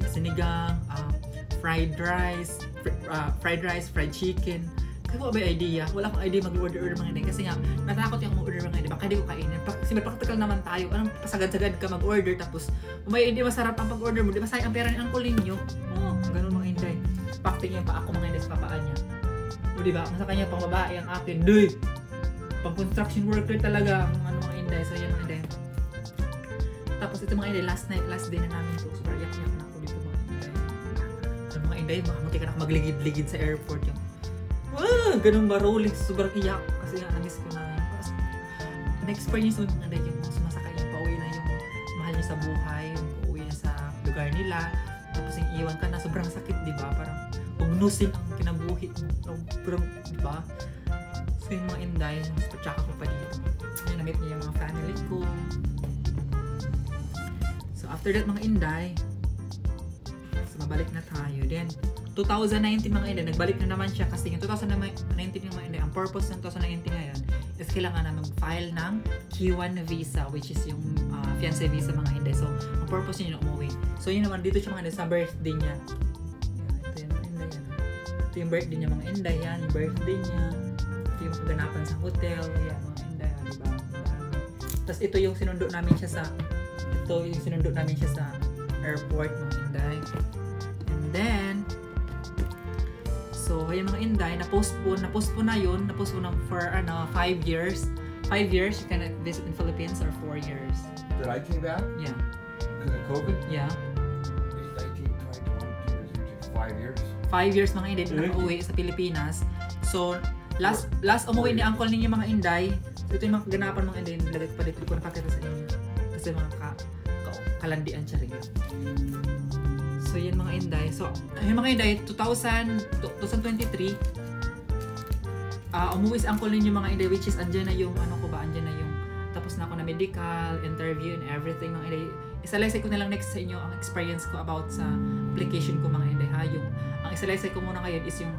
sinigang, fried rice, fried chicken. Kaya ko ba idea? Wala akong idea mag-order mga Inday. Kasi nga, natakot yung mag-order mga Inday. Baka hindi ko kainin. Kasi may practical naman tayo. Anong pasagad-sagad ka mag-order. Tapos, may hindi masarap ang pag-order mo. Di ba sayang ang pera ni uncle ninyo? Ganun mga Inday. Pakting yung pa ako mga Inday sa papaan niya. O diba? Ang sa kanya pang babae ang akin. Duy! Pang construction worker talaga ang mga Inday. So, yan mga Inday. Tapos ito mga Inday, last day na namin ito. Super yak-yak na ako dito mga Inday. So mga Inday, mahamuti ka na ako magligid-ligid sa airport yung ganun ba rolling, sobrang iyak kasi nga na-miss ko na yun. Na-experience mo mga Inday yung sumasakay yung pauwi na yung mahal niya sa buhay, yung pauwi na sa lugar nila. Tapos yung iwan ka na, sobrang sakit, di ba? Parang ugnusin ang kinabuhi mo. Parang, di ba? So yung mga Inday, patsaka ko pa dito. Ayun, na-meet niya yung mga family ko. After that mga Inday, so mabalik na tayo. Then, 2019 mga Inday, nagbalik na naman siya kasi yung 2019 yung mga Inday, ang purpose ng 2019 ngayon is kailangan na mag-file ng Q1 visa, which is yung fiancé visa mga Inday. So, ang purpose niya yung umuwi. So, yun naman, dito siya mga Inday sa birthday niya. Ito yung mga Inday yan. Ito yung birthday niya mga Inday yan, yung birthday niya. Ito yung kaganapan sa hotel. Yan mga Inday, diba? Tapos ito yung sinundo namin siya sa airport mga Inday. And then, so yung mga Inday, na-postpone na yun, na-postpone for 5 years. 5 years, you can visit in Philippines or 4 years. Did I came back? Yeah. Because of COVID? Yeah. 19, 20, 5 years. 5 years mga Inday, na uuwi sa Pilipinas. So, last umuwi ni uncle ninyo mga Inday. So, ito yung mga kaganapan mga Inday, nilagay pa dito ko napakita sa inyo. Kasi mga kalandian siya rin. So yan mga Inday. So yung mga Inday, 2023 umuwi sa uncle ninyo mga Inday, which is andyan na yung andyan na yung tapos na ako na medical, interview and everything mga Inday. Isalaysay ko na lang next sa inyo ang experience ko about sa application ko mga Inday ha. Ang isalaysay ko muna ngayon is yung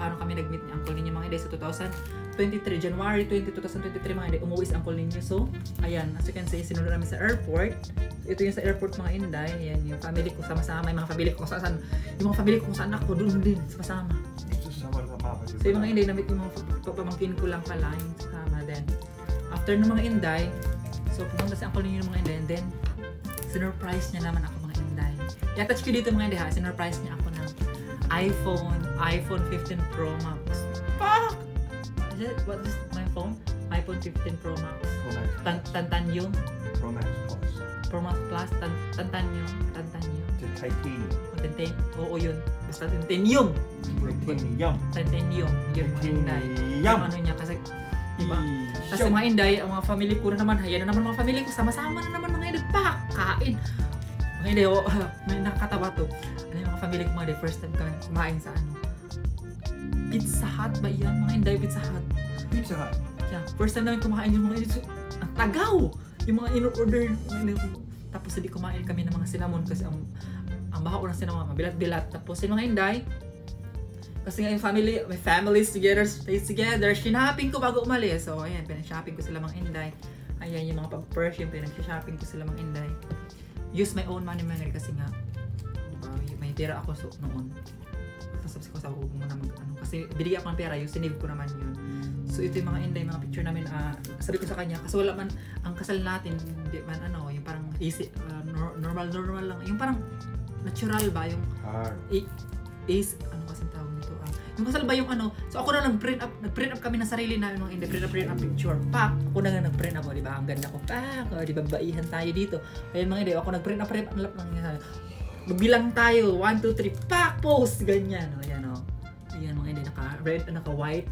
paano kami nag-meet ni uncle ninyo mga Inday sa 2023, January 20, 2023 mga Inday, umuwi sa uncle ninyo. So, ayan, as you can see, sinunod namin sa airport. Ito yung sa airport mga Inday. Ayan, yung family ko sama-sama, yung mga family ko kung saan. Yung mga family ko kung saan ako, doon din, sama-sama. So, yung mga Inday, namit yung mga pamangkin ko lang pala, yung sama. Then, after ng mga Inday, so, pumunta sa uncle ninyo mga Inday, and then, sinurprise niya naman ako mga Inday. I-attach ko dito mga Inday ha, sinurprise niya ako ng iPhone 15 Pro Max. Fuck! What is my phone? iPhone 15 Pro Max. Tantanyong. Pro Max Plus. Pro Max Plus. Tantanyong. Titanium. Oo yun. Basta titanium. Titanium. Yun mga Inday. Yung ano niya kasi, diba? Kasi mga Inday, ang mga family ko na naman, hayan na naman mga family ko, sama-sama na naman mga Inday. Kain. Mga Inday, may nakakatawa to. Ano yung mga family ko mga Inday, first time kami kumain sa Pizza Hut ba yan? Mga Inday, Pizza Hut. Pizza Hut? Yeah, first time namin kumain yung mga Inday. Ang tagaw! Yung mga in-order. Tapos hindi kumain kami ng mga cinnamon kasi ang baho ng cinnamon, mabilat-bilat. Tapos yung mga Inday, Kasi nga yung family, my families together, stays together. Shinaping ko bago umalis. So, ayan, pinag-shopping ko sila mga Inday. Ayan, yung mga pag-perfume, pinag-shopping ko sila mga Inday. Use my own money kasi nga, may pera ako noon. Tapos sabi ko sa huwag mo na kasi binigyan ako ng pera, yung sinave ko naman yun. So, ito yung mga Inday, mga picture namin, sabi ko sa kanya, kasi wala man, ang kasal natin, hindi man yung parang easy, normal lang. Yung parang natural ba, yung is ano kasi tawag nito yung kasal ba yung so ako na nag-print up kami ng sarili namin mga Inday, print up picture, pak, ako na nga nag-print up, di ba, ang ganda ko, pak, di ba, baihan tayo dito, kaya mga Inday, ako nag-print up lang, magbilang tayo, 1, 2, 3, pak, post, ganyan, ayan mga Inday, naka-red, naka-white,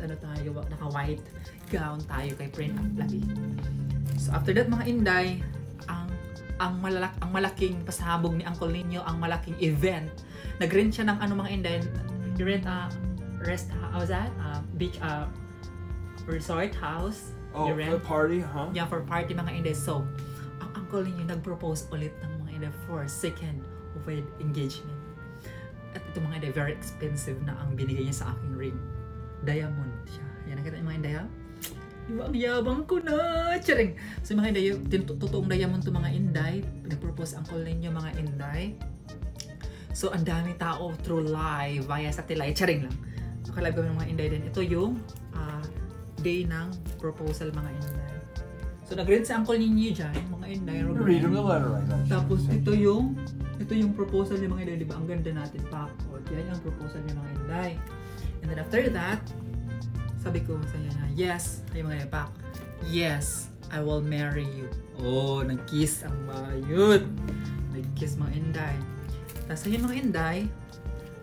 naka-white gown tayo kay print up lagi. So after that mga Inday, ang malaking pasabog ni Uncle Nino, ang malaking event. Nag-rent siya ng mga Inday, rent beach resort house. For party, huh? Yeah, for party mga Inday. So, ang Uncle Nino nag-propose ulit ng mga Inday for second engagement. At ito mga Inday, very expensive na ang binigay niya sa aking ring. Diamond siya. Yan, nakita niyo mga Inday, ha? Diba, ang yabang ko na! Charing! So mga Inday, totoong diamond to mga Inday. Pinag-propose ang Uncle Nino mga Inday. So ang daming tao through live, via satellite. Charing lang. Nakalive kami ng mga Inday din. Ito yung day ng proposal mga Inday. So nag-read si Uncle Nino dyan, mga Inday. Read him the letter right now. Tapos ito yung proposal niya mga Inday. Diba? Ang ganda natin pa. Yan yung proposal niya mga Inday. And then after that, sabi ko sa niya na, yes, ay mga Pak, yes, I will marry you. Oh, nag-kiss ang bayot. Nag-kiss mga Inday. Tapos ayun mga Inday,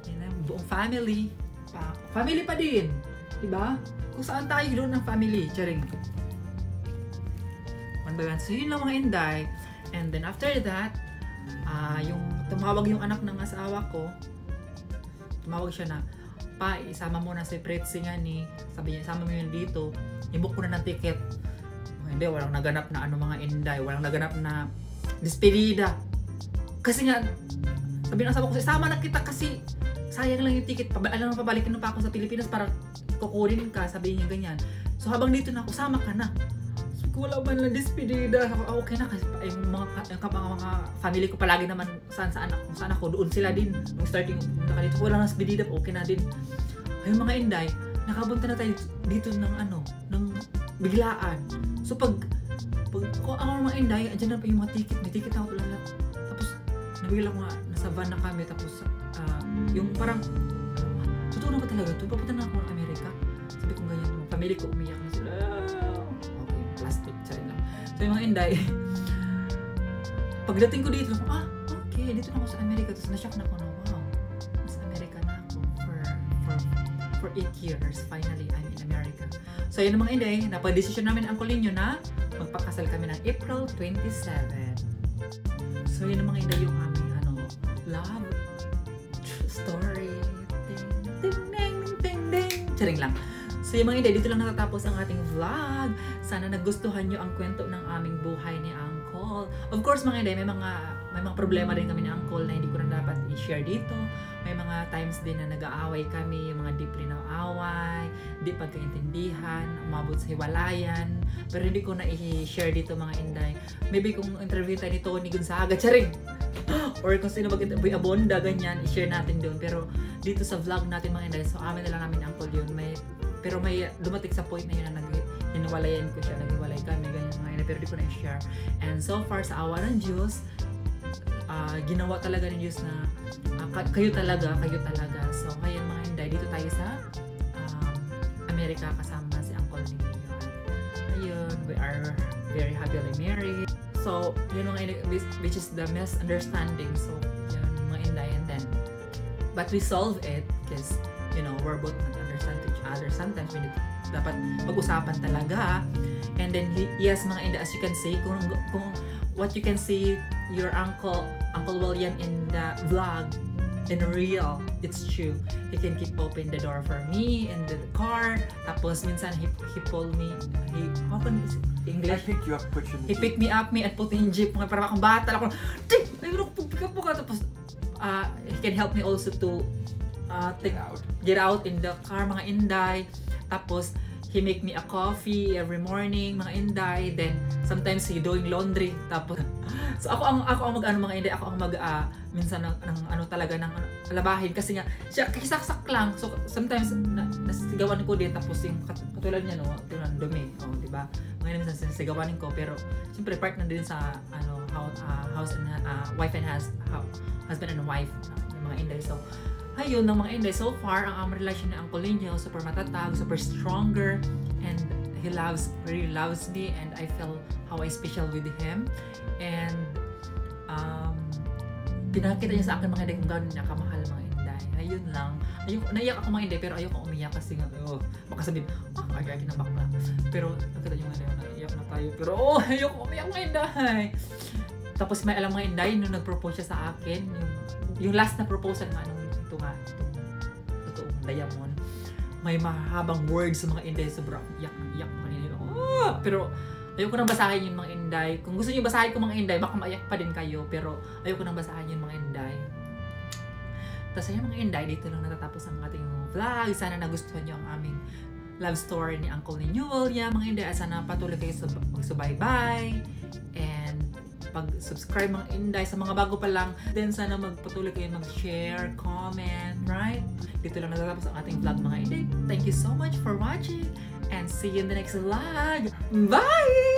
yun ang buong family. Family pa din. Diba? Kung saan tayo doon ng family. Charing. One by one. So yun lang mga Inday. And then after that, yung tumawag yung anak ng asawa ko, tumawag siya na, pa, isama mo na si Pretzi nga ni, sabi niya, isama mo yun dito, i-book ko na ng ticket. Hindi, walang naganap na mga Inday, walang naganap na despedida. Kasi nga, sabi ng asawa ko, isama na kita kasi sayang lang yung ticket, pabalikin pa ako sa Pilipinas para kukunin ka, sabi niya ganyan. So habang dito na ako, sama ka na. So wala man lang despedida, okay na, kasi yung mga family ko palagi naman saan ako, doon sila din. Nung starting, nakalito ko lang ng despedida, okay na din. Ayun mga Inday, nakabunta na tayo dito ng biglaan. So pag ako mga Inday, andyan na pa yung mga ticket, may ticket ako lahat. Tapos nabigla ko nga, nasa van na kami, tapos yung parang, totoo na ba talaga ito? Papunta na ako ng Amerika. Sabi ko ganyan, yung family ko umiyak na sila. Okay, plastic, sorry lang. So yung mga Inday, pagdating ko dito, okay, dito na ako sa Amerika. Tapos na-shock na ako na, wow, sa Amerika na ako for 8 years. Finally, I'm in America. So yun mga Inday, napag-desisyon namin ang Uncle Nino na magpakasal kami ng April 27. So yun mga Inday, yung aming love story. Ding. Charing lang. So yung mga Inday, dito lang natatapos ang ating vlog. Sana nagustuhan nyo ang kwento ng aming buhay ni Uncle. Of course mga Inday, may mga problema din kami ni Uncle na hindi ko na dapat i-share dito. May mga times din na nag-aaway kami, yung mga deeply na away, di pagkaintindihan, umabot sa hiwalayan. Pero hindi ko na i-share dito mga Inday. Maybe kung interview tayo ni Tony Gonzaga, charing! Or kung sino mag-interview Abonda, ganyan, i-share natin doon. Pero dito sa vlog natin mga Inday, so amin na lang namin Uncle yun. Pero may dumating sa point na yun na hiniwalayan ko siya, naghiwalay kami, ganyan mga Inday, pero di ko na i-share. And so far, sa awa ng Diyos, ginawa talaga ng Diyos na kayo talaga. So, ngayon mga Inday, dito tayo sa Amerika kasama si Uncle Nino. Ayun, we are very happily married. So, yun mga Inday, which is the misunderstanding. So, yun mga Inday, and then, but we solve it because, we're both not understand each other. Sometimes, we dapat mag-usapan talaga. And then, yes mga Inday, as you can see, kung what you can see, your Uncle William in the vlog, in real, it's true. He can keep open the door for me in the car. Tapos minsan he pulled me. How can is it English? I pick you up, put you in the He picked me up, and put in jeep. Para akong bata ako. Pick up po ka. Tapos he can help me also to get out in the car, mga Inday. Tapos, he make me a coffee every morning, mga Inday. Then, sometimes he doing laundry. Tapos, so ako ang mag-ano mga Inday, ako ang minsan ng ano talaga ng labahin. Kasi nga, siya kisaksak lang. So, sometimes, nasigawan ko din. Tapos, yung katulad niya, no, yung dumi. O, diba? Ngayon, minsan sinasigawanin ko. Pero, siyempre, part na din sa, house and, wife and husband and wife, yung mga Inday. So, ayun ng mga Inday. So far, ang relasyon ni Uncle Ninyo, super matatag, super stronger, and he really loves me, and I feel how I special with him. And pinakita niya sa akin mga Inday kung gano'n niya kamahal mga Inday. Ayun lang. Naiyak ako mga Inday, pero ayoko umiyak kasi nga, baka sabihin, agay na bakla. Pero nakita niyo mga Inday, naiyak na tayo. Pero ayoko umiyak mga Inday. Tapos may alam mga Inday, nung nag-propose siya sa akin, yung last na proposal nga, totoong diamond, may mahabang words sa mga Inday, sobrang iyak mga Inday. Pero ayoko nang basahin yung mga Inday. Kung gusto niyo basahin ko mga Inday, baka maiyak pa din kayo, pero ayoko nang basahin yung mga Inday. Tapos ayun mga Inday, dito lang natatapos ang ating vlog. Sana nagustuhan niyo ang aming love story ni Uncle Ninyo William mga Inday. Sana patuloy kayo magsubaybay and pag-subscribe mga Inday sa mga bago pa lang. Then sana magpatuloy kayo mag-share, comment, right? Dito lang natatapos ang ating vlog mga Inday. Thank you so much for watching and see you in the next vlog. Bye!